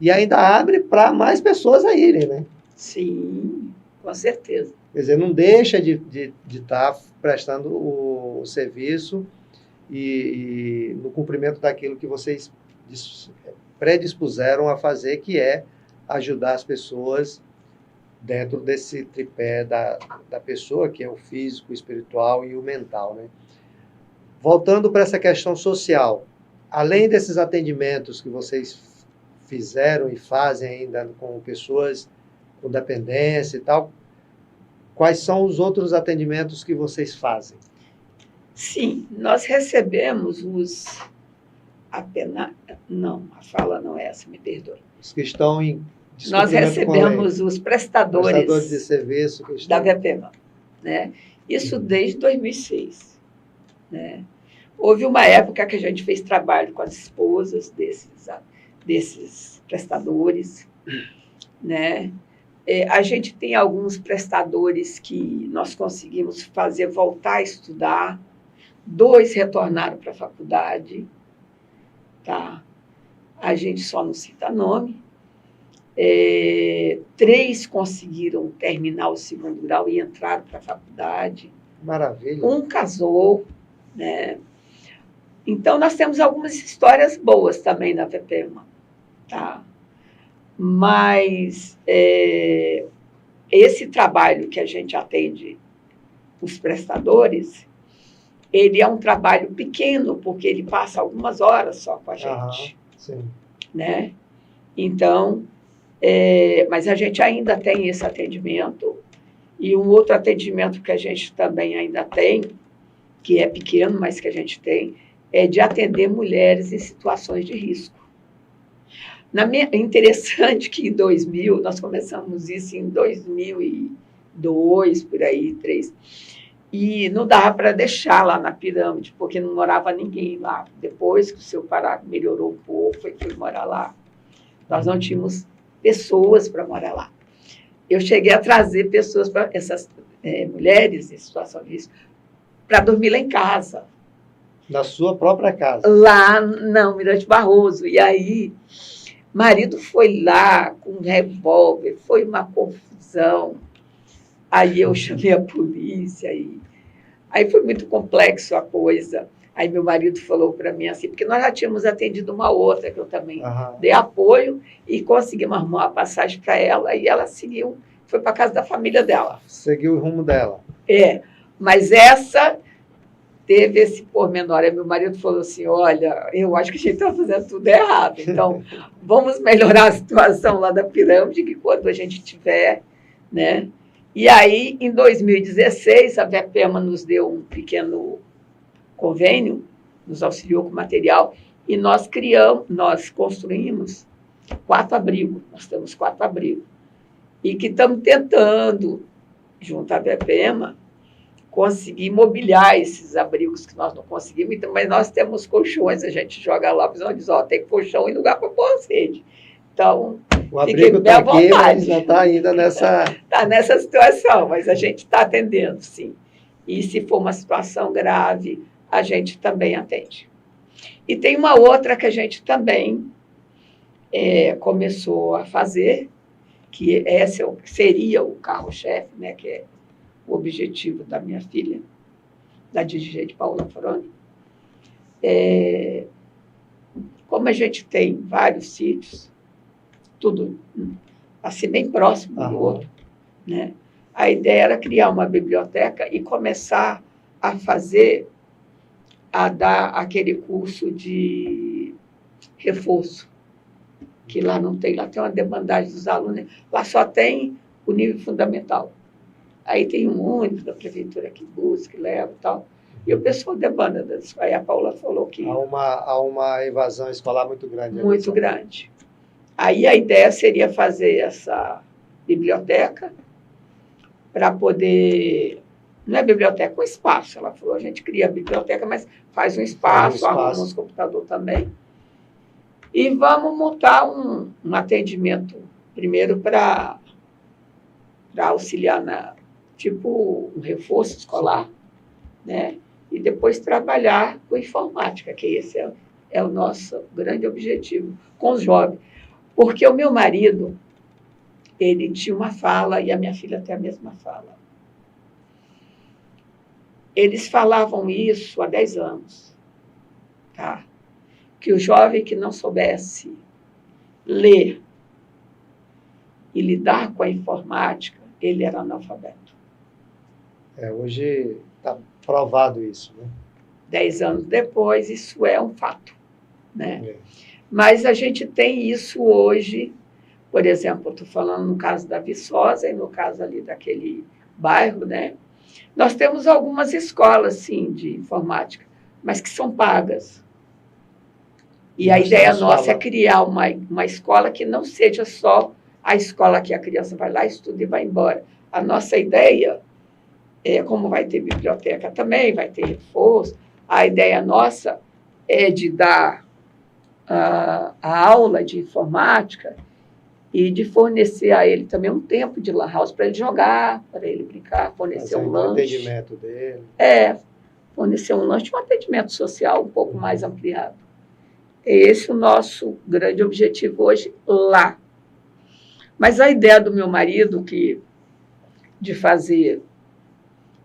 e ainda abre para mais pessoas a irem, né? Sim, com certeza. Quer dizer, não deixa de estar prestando o serviço e no cumprimento daquilo que vocês predispuseram a fazer, que é ajudar as pessoas dentro desse tripé da pessoa, que é o físico, o espiritual e o mental, né? Voltando para essa questão social, além desses atendimentos que vocês fizeram e fazem ainda com pessoas com dependência e tal, quais são os outros atendimentos que vocês fazem? Sim, nós recebemos Não, a fala não é essa, me perdoe. Os que estão em Nós recebemos os prestadores de serviço da VPEMA, né? Isso desde 2006. Né? Houve uma época que a gente fez trabalho com as esposas desses prestadores. Né? A gente tem alguns prestadores que nós conseguimos fazer voltar a estudar, 2 retornaram para a faculdade, tá? A gente só não cita nome. 3 conseguiram terminar o 2º grau e entraram para a faculdade. Maravilha. 1 casou, né? Então, nós temos algumas histórias boas também na VPEMA, tá? Mas esse trabalho que a gente atende os prestadores, ele é um trabalho pequeno, porque ele passa algumas horas só com a gente. Sim. Né? Então, mas a gente ainda tem esse atendimento, e um outro atendimento que a gente também ainda tem, que é pequeno, mas que a gente tem, é de atender mulheres em situações de risco. Interessante que em 2000, nós começamos isso em 2002, por aí, 2003, e não dava para deixar lá na pirâmide, porque não morava ninguém lá. Depois que o seu Pará melhorou um pouco, foi morar lá. Nós não tínhamos pessoas para morar lá. Eu cheguei a trazer pessoas, para essas mulheres em situação de risco, para dormir lá em casa. Na sua própria casa? Lá, não, Mirante Barroso. E aí, marido foi lá com um revólver, foi uma confusão. Aí eu chamei a polícia, aí foi muito complexo a coisa. Aí meu marido falou para mim assim, porque nós já tínhamos atendido uma outra, que eu também dei apoio, e conseguimos arrumar uma passagem para ela, e ela seguiu foi para casa da família dela. Seguiu o rumo dela. Mas essa teve esse pormenor. Aí meu marido falou assim, olha, eu acho que a gente está fazendo tudo errado, então vamos melhorar a situação lá da pirâmide, que quando a gente tiver, né? E aí, em 2016, a VEPEMA nos deu um pequeno convênio, nos auxiliou com material, e nós construímos 4 abrigos. Nós temos 4 abrigos. E que estamos tentando, junto à VEPEMA, conseguir mobiliar esses abrigos que nós não conseguimos, mas nós temos colchões, a gente joga lá, a diz, tem colchão e lugar para pôr as redes. Então, o abrigo está aqui, mas não está ainda nessa... Está nessa situação, mas a gente está atendendo, sim. E se for uma situação grave, a gente também atende. E tem uma outra que a gente também começou a fazer, que esse seria o carro-chefe, né, que é o objetivo da minha filha, da dirigente Paula Foroni. Como a gente tem vários sítios, tudo assim bem próximo do outro, né? A ideia era criar uma biblioteca e começar a dar aquele curso de reforço, que lá não tem, lá tem uma demandagem dos alunos, lá só tem o nível fundamental. Aí tem um único da prefeitura que busca, que leva e tal. E o pessoal demanda. Aí a Paula falou que... Há uma evasão escolar muito grande. Muito grande. Aí a ideia seria fazer essa biblioteca para poder... Não é biblioteca, um espaço. Ela falou, a gente cria a biblioteca, mas faz um espaço, arruma uns computadores também. E vamos montar um atendimento, primeiro para auxiliar tipo um reforço escolar, né? E depois trabalhar com informática, que esse é o nosso grande objetivo, com os jovens. Porque o meu marido, ele tinha uma fala, e a minha filha tem a mesma fala. Eles falavam isso há 10 anos, tá? Que o jovem que não soubesse ler e lidar com a informática, ele era analfabeto. Hoje está provado isso, né? 10 anos depois, isso é um fato, né? Mas a gente tem isso hoje, por exemplo, eu estou falando no caso da Viçosa e no caso ali daquele bairro, né? Nós temos algumas escolas, sim, de informática, mas que são pagas. E a ideia nossa é criar uma escola que não seja só a escola que a criança vai lá, estuda e vai embora. A nossa ideia, como vai ter biblioteca também, vai ter reforço, a ideia nossa é de dar a aula de informática e de fornecer a ele também um tempo de lan house para ele jogar, para ele brincar, fornecer um lanche. O atendimento dele. Fornecer um lanche, um atendimento social um pouco mais ampliado. É esse o nosso grande objetivo hoje lá. Mas a ideia do meu marido de fazer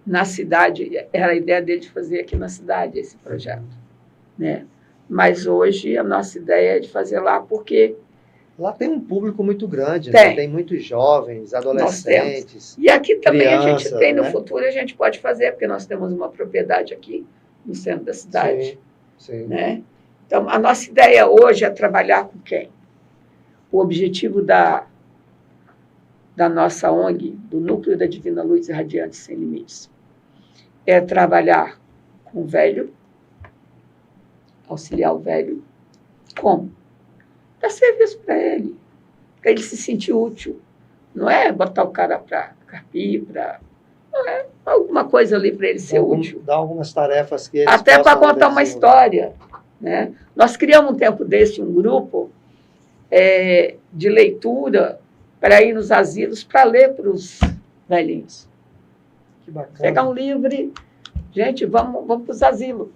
na cidade, era a ideia dele de fazer aqui na cidade esse projeto, né? Mas hoje a nossa ideia é de fazer lá porque... Lá tem um público muito grande, né? Tem muitos jovens, adolescentes. E aqui também criança, a gente tem, no né? futuro a gente pode fazer, porque nós temos uma propriedade aqui no centro da cidade. Sim. Né? Então, a nossa ideia hoje é trabalhar com quem? O objetivo da nossa ONG, do Núcleo da Divina Luz Radiante Sem Limites, é trabalhar com o velho, auxiliar o velho. Como? Dar serviço para ele se sentir útil. Não é botar o cara para carpir, não é alguma coisa ali para ele ser útil. Dar algumas tarefas que eles até para contar uma história. Né? Nós criamos um tempo desse um grupo de leitura para ir nos asilos para ler para os velhinhos. Que bacana. Pegar um livro, gente, vamos para os asilos.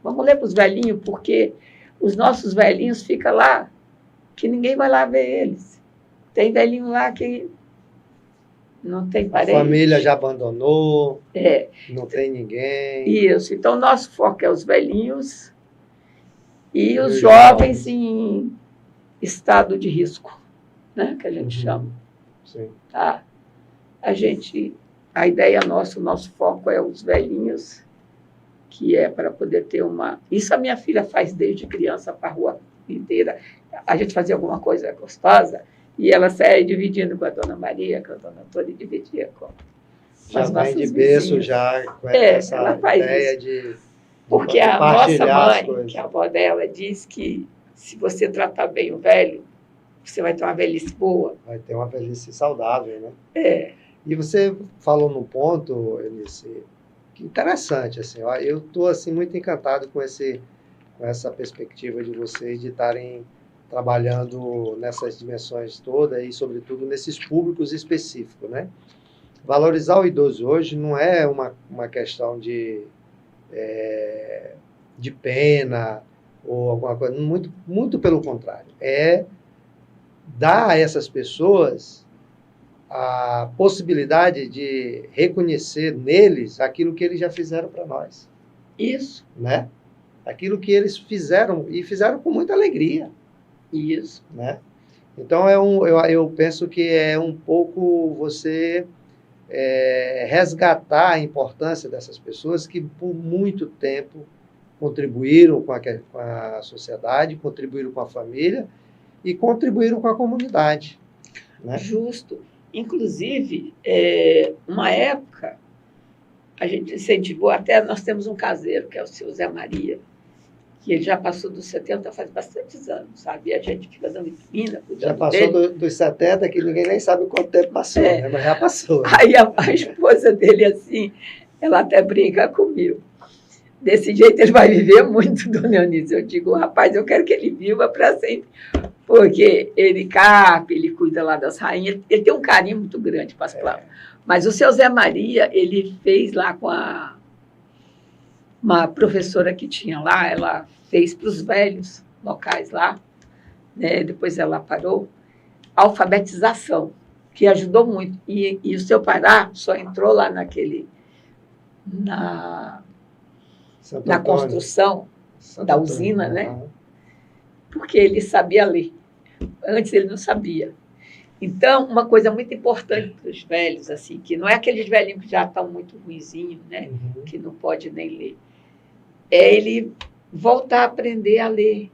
Vamos ler para os velhinhos, porque os nossos velhinhos ficam lá, que ninguém vai lá ver eles. Tem velhinho lá que não tem parente. A família já abandonou, não tem ninguém. Isso. Então, nosso foco é os velhinhos e os jovens em estado de risco, né, que a gente chama. Sim. Tá? A ideia nossa, o nosso foco é os velhinhos, que é para poder ter uma... Isso a minha filha faz desde criança para a rua inteira. A gente fazia alguma coisa gostosa e ela saia dividindo com a Dona Maria, com a Dona Antônia, e dividia com Já as vai nossas de berço, vizinhas. já com É, essa ela faz ideia isso. de Porque a nossa compartilhar as mãe, coisas. que é a avó dela, diz que se você tratar bem o velho, você vai ter uma velhice boa. Vai ter uma velhice saudável, né? É, E você falou num ponto, Eunice, que interessante, assim, ó, eu estou assim, muito encantado com essa perspectiva de vocês de estarem trabalhando nessas dimensões todas e, sobretudo, nesses públicos específicos, né? Valorizar o idoso hoje não é uma questão de pena ou alguma coisa, muito, muito pelo contrário. É dar a essas pessoas a possibilidade de reconhecer neles aquilo que eles já fizeram para nós, isso, né? Aquilo que eles fizeram, e fizeram com muita alegria, isso. né? Então, eu penso que é um pouco você resgatar a importância dessas pessoas que, por muito tempo, contribuíram com a sociedade, contribuíram com a família e contribuíram com a comunidade, né? Justo. Inclusive, uma época, a gente incentivou, até nós temos um caseiro, que é o seu Zé Maria, que ele já passou dos 70 faz bastantes anos, sabe? E a gente fica dando vitamina, cuidando Já passou dele. dos 70, que ninguém nem sabe quanto tempo passou, né? Mas já passou. Aí a esposa dele, assim, ela até brinca comigo. Desse jeito ele vai viver muito, dona Eunice. Eu digo, rapaz, eu quero que ele viva para sempre, porque ele carpe, ele cuida lá das rainhas, ele tem um carinho muito grande para as plantas. Mas o seu Zé Maria, ele fez lá com uma professora que tinha lá, ela fez para os velhos locais lá, né? Depois ela parou, alfabetização, que ajudou muito. E o seu Pará só entrou lá na Santo Antônio, construção Santo da Antônio, usina, né? Uhum. Porque ele sabia ler. Antes ele não sabia. Então, uma coisa muito importante para os velhos, assim, que não é aqueles velhinhos que já estão muito ruinzinhos, né? Uhum. Que não pode nem ler, é ele voltar a aprender a ler.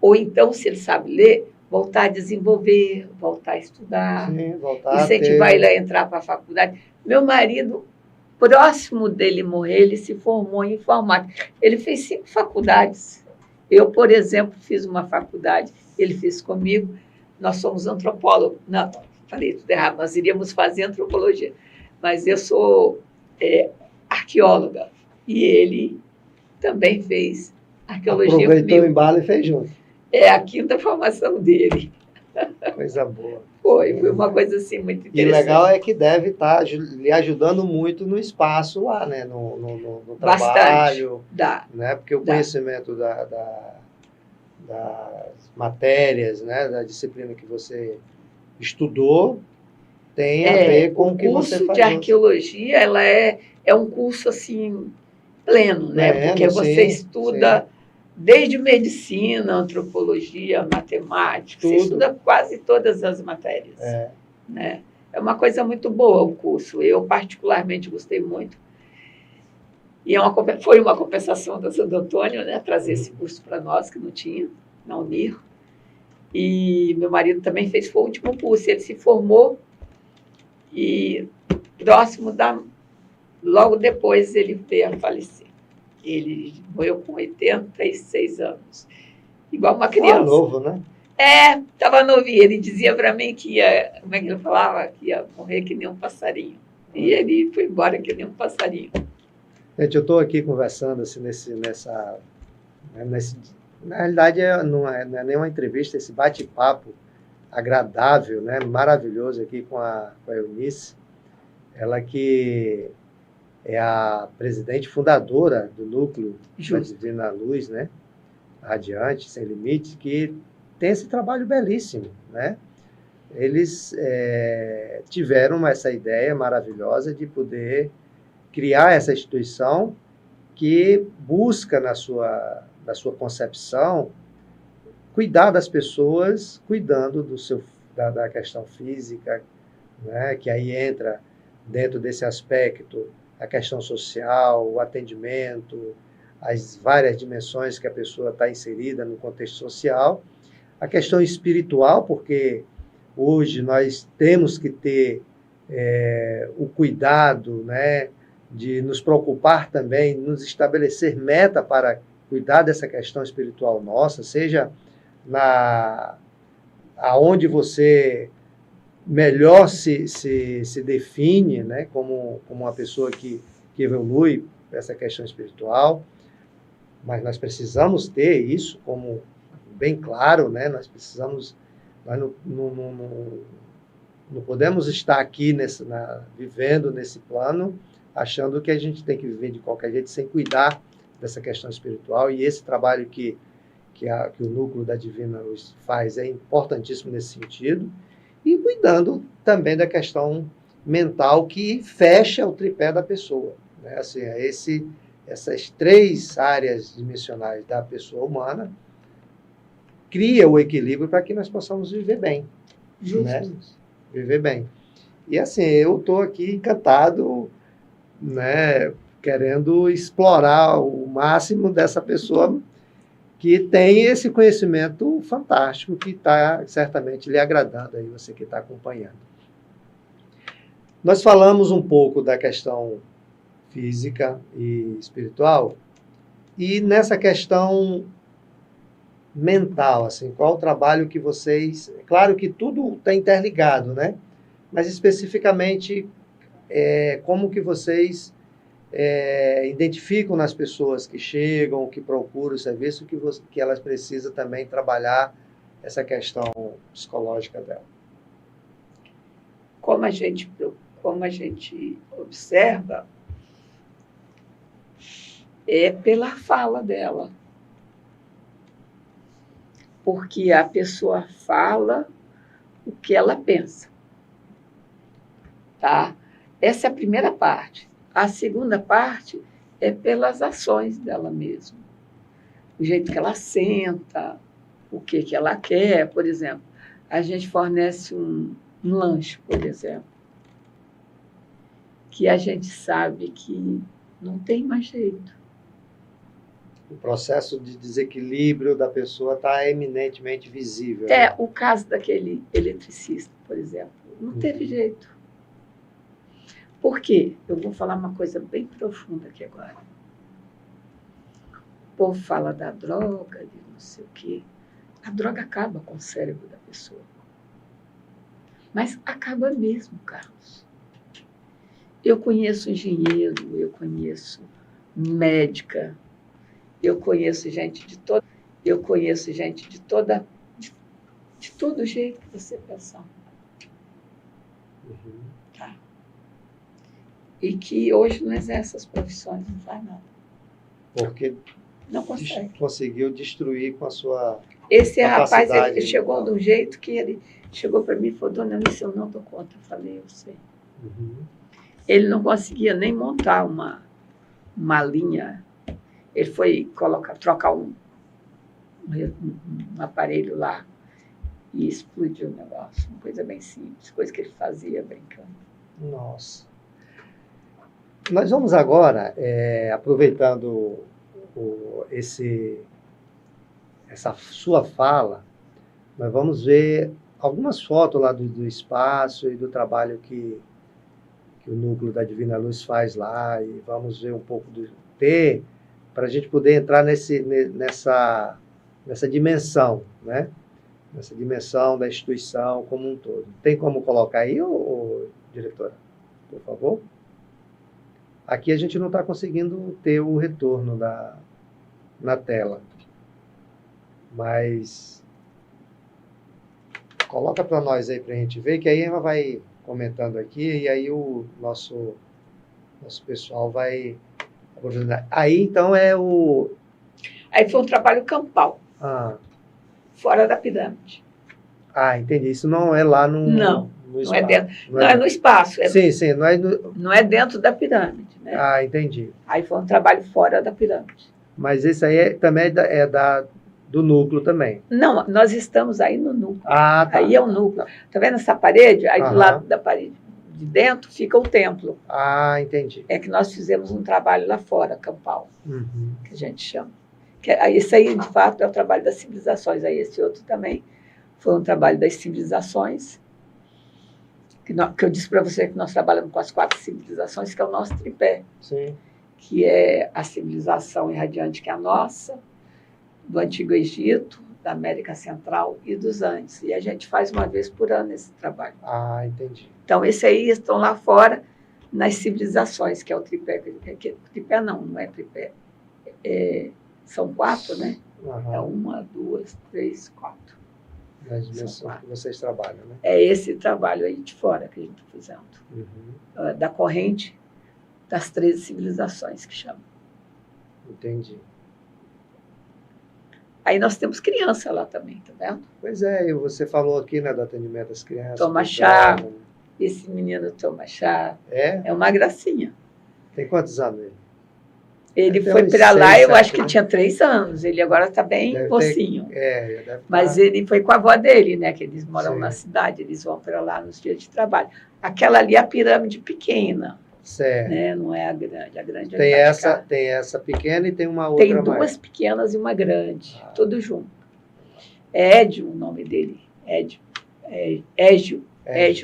Ou então, se ele sabe ler, voltar a desenvolver, voltar a estudar, Sim, voltar a incentivar ter- ele a entrar para a faculdade. Meu marido, próximo dele morrer, ele se formou em informática. Ele fez 5 faculdades. Eu, por exemplo, fiz uma faculdade, ele fez comigo. Nós somos antropólogos. Não, falei tudo errado, nós iríamos fazer antropologia. Mas eu sou arqueóloga e ele também fez arqueologia Aproveitou o comigo. embalo e fez junto. É a 5ª formação dele. Coisa boa. Foi uma coisa assim muito E o interessante. legal é que deve estar lhe ajudando muito no espaço lá, né? No Bastante. trabalho, Dá. né? Porque o Dá. conhecimento das matérias, né? Da disciplina que você estudou tem a ver com o que você curso faz. de arqueologia, ela é um curso assim pleno, né? Pleno, Porque você sim, estuda desde medicina, antropologia, matemática, você Tudo. estuda quase todas as matérias, né? É uma coisa muito boa o curso. Eu particularmente gostei muito. E foi uma compensação da Santo Antônio, né? Trazer esse curso para nós que não tinha na Unir. E meu marido também foi o último curso. Ele se formou e logo depois ele veio a falecer. Ele morreu com 86 anos, igual uma criança. Novo, né? Estava novinho. Ele dizia para mim que ia, como é que ele falava? Que ia morrer que nem um passarinho. E ele foi embora que nem um passarinho. Gente, eu estou aqui conversando assim, na realidade não é nenhuma entrevista, esse bate-papo agradável, né, maravilhoso aqui com a Eunice, ela que é a presidente fundadora do núcleo da Divina Luz, né, Radiante, Sem Limites, que tem esse trabalho belíssimo, né? Eles tiveram essa ideia maravilhosa de poder criar essa instituição que busca, na sua concepção, cuidar das pessoas, cuidando da questão física, né, que aí entra dentro desse aspecto a questão social, o atendimento, as várias dimensões que a pessoa está inserida no contexto social. A questão espiritual, porque hoje nós temos que ter o cuidado, né, de nos preocupar também, nos estabelecer meta para cuidar dessa questão espiritual nossa, seja aonde você melhor se define, né, como uma pessoa que evolui essa questão espiritual, mas nós precisamos ter isso como bem claro, né, nós não podemos estar aqui vivendo nesse plano, achando que a gente tem que viver de qualquer jeito sem cuidar dessa questão espiritual, e esse trabalho que o Núcleo da Divina Luz faz é importantíssimo nesse sentido, e cuidando também da questão mental que fecha o tripé da pessoa, né? Assim, essas 3 áreas dimensionais da pessoa humana cria o equilíbrio para que nós possamos viver bem, né? Viver bem. E assim, eu estou aqui encantado, né, querendo explorar o máximo dessa pessoa que tem esse conhecimento fantástico que está certamente lhe agradando aí, você que está acompanhando. Nós falamos um pouco da questão física e espiritual, e nessa questão mental, assim, qual o trabalho que vocês... Claro que tudo está interligado, né? Mas especificamente, como que vocês identificam nas pessoas que chegam, que procuram o serviço, que elas precisam também trabalhar essa questão psicológica dela? Como a gente observa, é pela fala dela. Porque a pessoa fala o que ela pensa. Tá? Essa é a primeira parte. A segunda parte é pelas ações dela mesma. O jeito que ela senta, o que ela quer. Por exemplo, a gente fornece um lanche, por exemplo, que a gente sabe que não tem mais jeito. O processo de desequilíbrio da pessoa está eminentemente visível. É, o caso daquele eletricista, por exemplo, não teve jeito. Por quê? Eu vou falar uma coisa bem profunda aqui agora. O povo fala da droga, de não sei o quê. A droga acaba com o cérebro da pessoa. Mas acaba mesmo, Carlos. Eu conheço engenheiro, eu conheço médica, eu conheço gente de todo jeito que você pensar. Tá? E que hoje não exerce as profissões, não faz nada. Porque não consegue. Conseguiu destruir com a sua Esse rapaz, ele capacidade chegou de um jeito que ele chegou para mim e falou: Dona Alice, eu não dou conta. Eu falei: eu sei. Ele não conseguia nem montar uma linha. Ele foi trocar um aparelho lá e explodiu o negócio. Uma coisa bem simples, coisa que ele fazia brincando. Nossa. Nós vamos agora, aproveitando essa sua fala, nós vamos ver algumas fotos lá do espaço e do trabalho que o Núcleo da Divina Luz faz lá, e vamos ver um pouco para a gente poder entrar nessa dimensão, né? Nessa dimensão da instituição como um todo. Tem como colocar aí, diretora, por favor? Aqui a gente não está conseguindo ter o retorno na tela, mas coloca para nós aí para a gente ver, que aí ela vai comentando aqui, e aí o nosso pessoal vai... Aí, então, Aí foi um trabalho campal, fora da pirâmide. Entendi. Isso não é lá no... Não, no não é dentro. Não é no espaço. Sim, não é não é dentro da pirâmide, né? Entendi. Aí foi um trabalho fora da pirâmide. Mas esse aí também é do núcleo também. Não, nós estamos aí no núcleo. Ah, tá. Aí é o núcleo. Tá vendo essa parede? Aí do Aham. lado da parede de dentro fica o templo. Ah, entendi. É que nós fizemos um trabalho lá fora, campal, Uhum. que a gente chama. Esse aí, de fato, é o trabalho das civilizações. Aí esse outro também foi um trabalho das civilizações, que eu disse para você que nós trabalhamos com as 4 civilizações, que é o nosso tripé, Sim. que é a civilização irradiante, que é a nossa, do Antigo Egito, da América Central e dos Andes. E a gente faz uma vez por ano esse trabalho. Ah, entendi. Então, esse aí estão lá fora, nas civilizações, que é o tripé. Tripé não é tripé. São 4, né? Aham. É 1, 2, 3, 4. Na dimensão que vocês trabalham, né? É esse trabalho aí de fora que a gente está fazendo. Uhum. Da corrente das 13 civilizações, que chama. Entendi. Aí nós temos criança lá também, tá vendo? Pois é, e você falou aqui, né, do atendimento às crianças. Toma do chá. velho, né? Esse menino toma chá. É? É uma gracinha. Tem quantos anos ele? Ele Deve ter foi uns para 6, lá, eu 7, acho que né? tinha 3 anos. Ele agora está bem Deve ter- mocinho. Deve Mas estar- ele foi com a avó dele, né? Que eles moram Sim. na cidade, eles vão para lá nos dias de trabalho. Aquela ali é a pirâmide pequena, Certo. né? Não é a grande. A grande é Tem a de cá. tem essa pequena e tem uma outra Tem 2 maior. pequenas e uma grande, Ah. tudo junto. É Édio o nome dele. Égio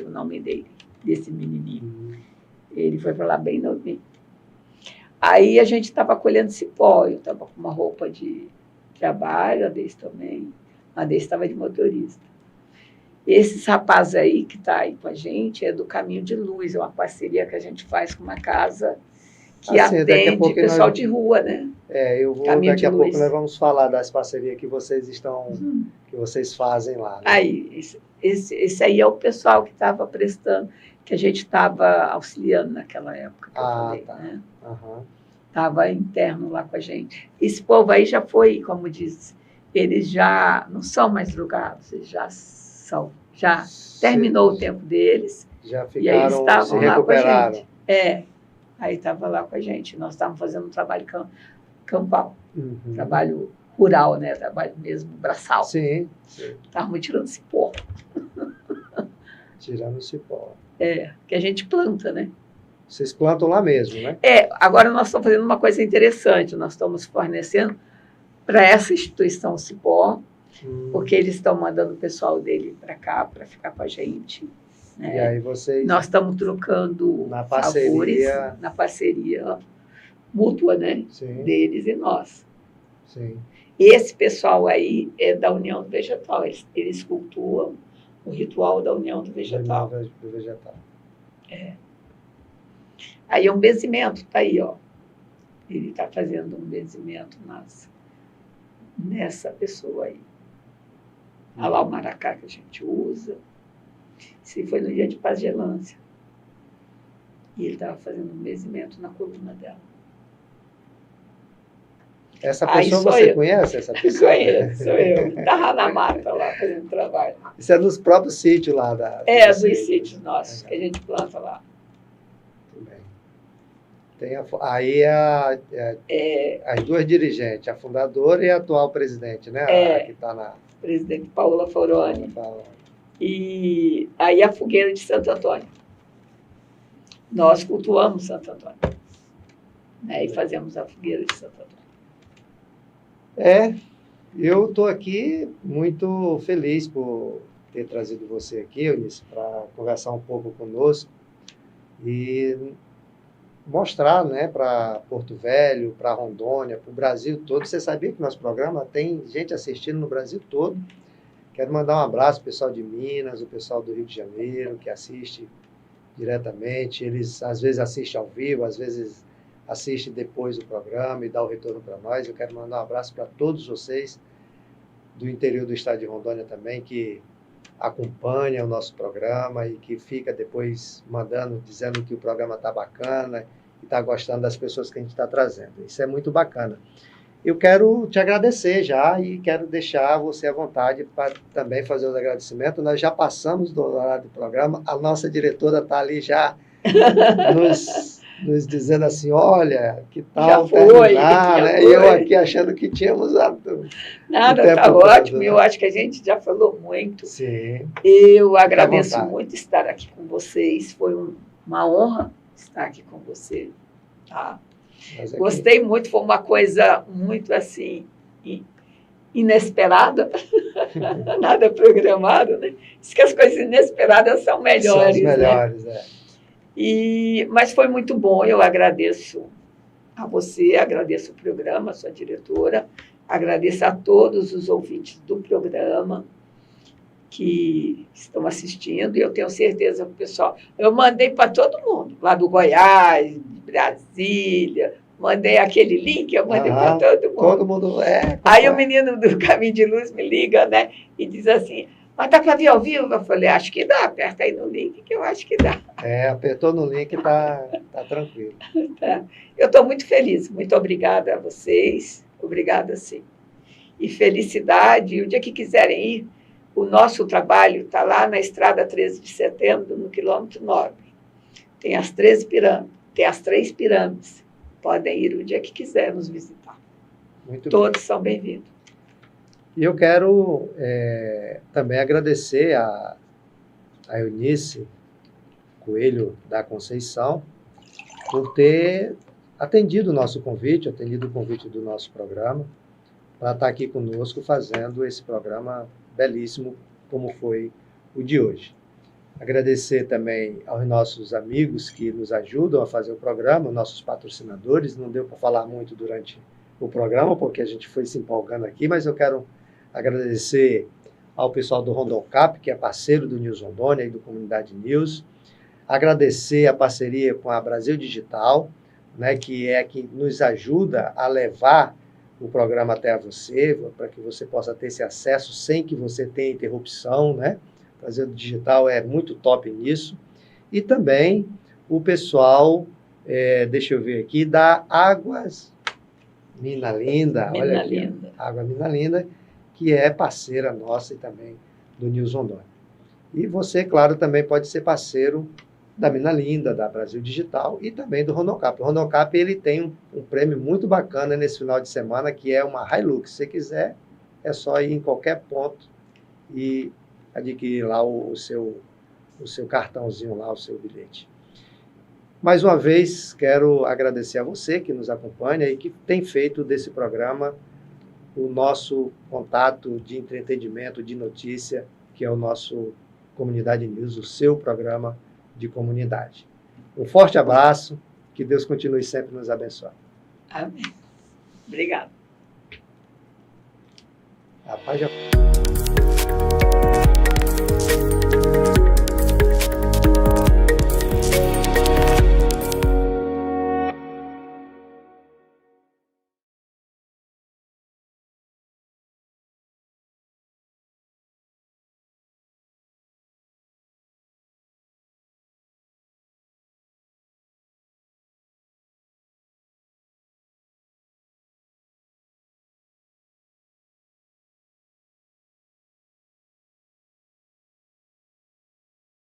o nome dele, desse menininho. Uhum. Ele foi para lá bem novinho. Aí a gente estava colhendo cipó, eu estava com uma roupa de trabalho, a Deise também. A Deise estava de motorista. Esses rapazes aí que está aí com a gente é do Caminho de Luz, é uma parceria que a gente faz com uma casa que Assim, daqui a atende pouco pessoal nós- de rua, né? Eu vou, Caminho daqui a de pouco Luz. nós vamos falar das parcerias que vocês que vocês fazem lá. Né? Aí, esse aí é o pessoal que estava prestando, que a gente estava auxiliando naquela época que eu falei, tá. né? Aham. Estava interno lá com a gente. Esse povo aí já foi, como diz, eles já não são mais drogados, eles já terminou o tempo deles, Já e aí eles ficaram, se estavam lá com a recuperaram. gente. Aí estava lá com a gente. Nós estávamos fazendo um trabalho campal, Uhum. trabalho rural, né? Trabalho mesmo braçal. Sim. Estávamos tirando cipó, Tirando o cipó. que a gente planta, né? Vocês plantam lá mesmo, né? Agora nós estamos fazendo uma coisa interessante, nós estamos fornecendo para essa instituição Cipó, porque eles estão mandando o pessoal dele para cá, para ficar com a gente. Né? E aí vocês... Nós estamos trocando Na parceria. favores, na parceria mútua, né? Sim, Deles e nós. sim. Esse pessoal aí é da União do Vegetal, eles cultuam o ritual da União do Vegetal. Do vegetal. Aí é um benzimento, tá aí, ó. Ele está fazendo um benzimento nessa pessoa aí. Olha lá o maracá que a gente usa. Isso foi no dia de pagelância. E ele estava fazendo um benzimento na coluna dela. Essa Aí pessoa sou você eu. conhece? Essa pessoa? Sou eu. Estava na mata lá fazendo trabalho. Isso é nos próprios sítios lá da... Dos vocês. sítios nossos, que a gente planta lá. Muito bem. Tem aí as 2 dirigentes, a fundadora e a atual presidente, né? A que está na... Presidente Paula Foroni. Fala. E aí a fogueira de Santo Antônio. Nós cultuamos Santo Antônio. Né, e fazemos a fogueira de Santo Antônio. Eu estou aqui muito feliz por ter trazido você aqui, Eunice, para conversar um pouco conosco e mostrar, né, para Porto Velho, para Rondônia, para o Brasil todo. Você sabia que nosso programa tem gente assistindo no Brasil todo? Quero mandar um abraço ao pessoal de Minas, o pessoal do Rio de Janeiro, que assiste diretamente. Eles, às vezes, assistem ao vivo, às vezes assistem depois do programa e dá o retorno para nós. Eu quero mandar um abraço para todos vocês do interior do estado de Rondônia também, que acompanha o nosso programa e que fica depois mandando, dizendo que o programa está bacana e está gostando das pessoas que a gente está trazendo. Isso é muito bacana. Eu quero te agradecer já e quero deixar você à vontade para também fazer os agradecimentos. Nós já passamos do horário do programa, a nossa diretora está ali já nos dizendo assim, olha, que tal Já foi, terminar, já né? foi. E eu aqui achando que tínhamos Nada, o tempo tá todo, ótimo. né? Eu acho que a gente já falou muito. Sim, Eu agradeço vontade. muito estar aqui com vocês. Foi uma honra estar aqui com você. Tá? mas é que- Gostei muito, foi uma coisa muito assim inesperada, nada programado, né? Diz que as coisas inesperadas são melhores, são as né? melhores, é. Mas foi muito bom, eu agradeço a você, agradeço o programa, a sua diretora, agradeço a todos os ouvintes do programa que estão assistindo, e eu tenho certeza que o pessoal... Eu mandei para todo mundo, lá do Goiás, de Brasília, mandei aquele link, eu mandei para todo mundo. Todo mundo é. Aí o menino do Caminho de Luz me liga, né, e diz assim, mas dá para ver ao vivo? Eu falei, acho que dá, aperta aí no link que eu acho que dá. Apertou no link, tá tranquilo. Tá. Eu estou muito feliz, muito obrigada a vocês, obrigada sim. E felicidade, e o dia que quiserem ir, o nosso trabalho está lá na estrada 13 de setembro, no quilômetro 9. Tem as 3 pirâmides. Podem ir o dia que quiser nos visitar. Muito bem. Todos são bem-vindos. E eu quero também agradecer a Eunice Coelho da Conceição por ter atendido o nosso convite, atendido o convite do nosso programa, para estar aqui conosco fazendo esse programa belíssimo, como foi o de hoje. Agradecer também aos nossos amigos que nos ajudam a fazer o programa, nossos patrocinadores. Não deu para falar muito durante o programa, porque a gente foi se empolgando aqui, mas eu quero agradecer ao pessoal do Rondocap, que é parceiro do News Rondônia e do Comunidade News. Agradecer a parceria com a Brasil Digital, né, que nos ajuda a levar o programa até a você, para que você possa ter esse acesso sem que você tenha interrupção, né? Brasil Digital é muito top nisso. E também o pessoal, deixa eu ver aqui, da Águas Mina Linda, olha aqui, Linda. Água Mina Linda, que é parceira nossa e também do News Rondônia. E você, claro, também pode ser parceiro da Mina Linda, da Brasil Digital e também do Rondocap. O Rondocap, ele tem um prêmio muito bacana nesse final de semana, que é uma Hilux. Se você quiser, é só ir em qualquer ponto e adquirir lá o seu cartãozinho lá, o seu bilhete. Mais uma vez, quero agradecer a você que nos acompanha e que tem feito desse programa o nosso contato de entretenimento, de notícia, que é o nosso Comunidade News, o seu programa de comunidade. Um forte abraço, que Deus continue sempre nos abençoando. Amém. Obrigada. A paz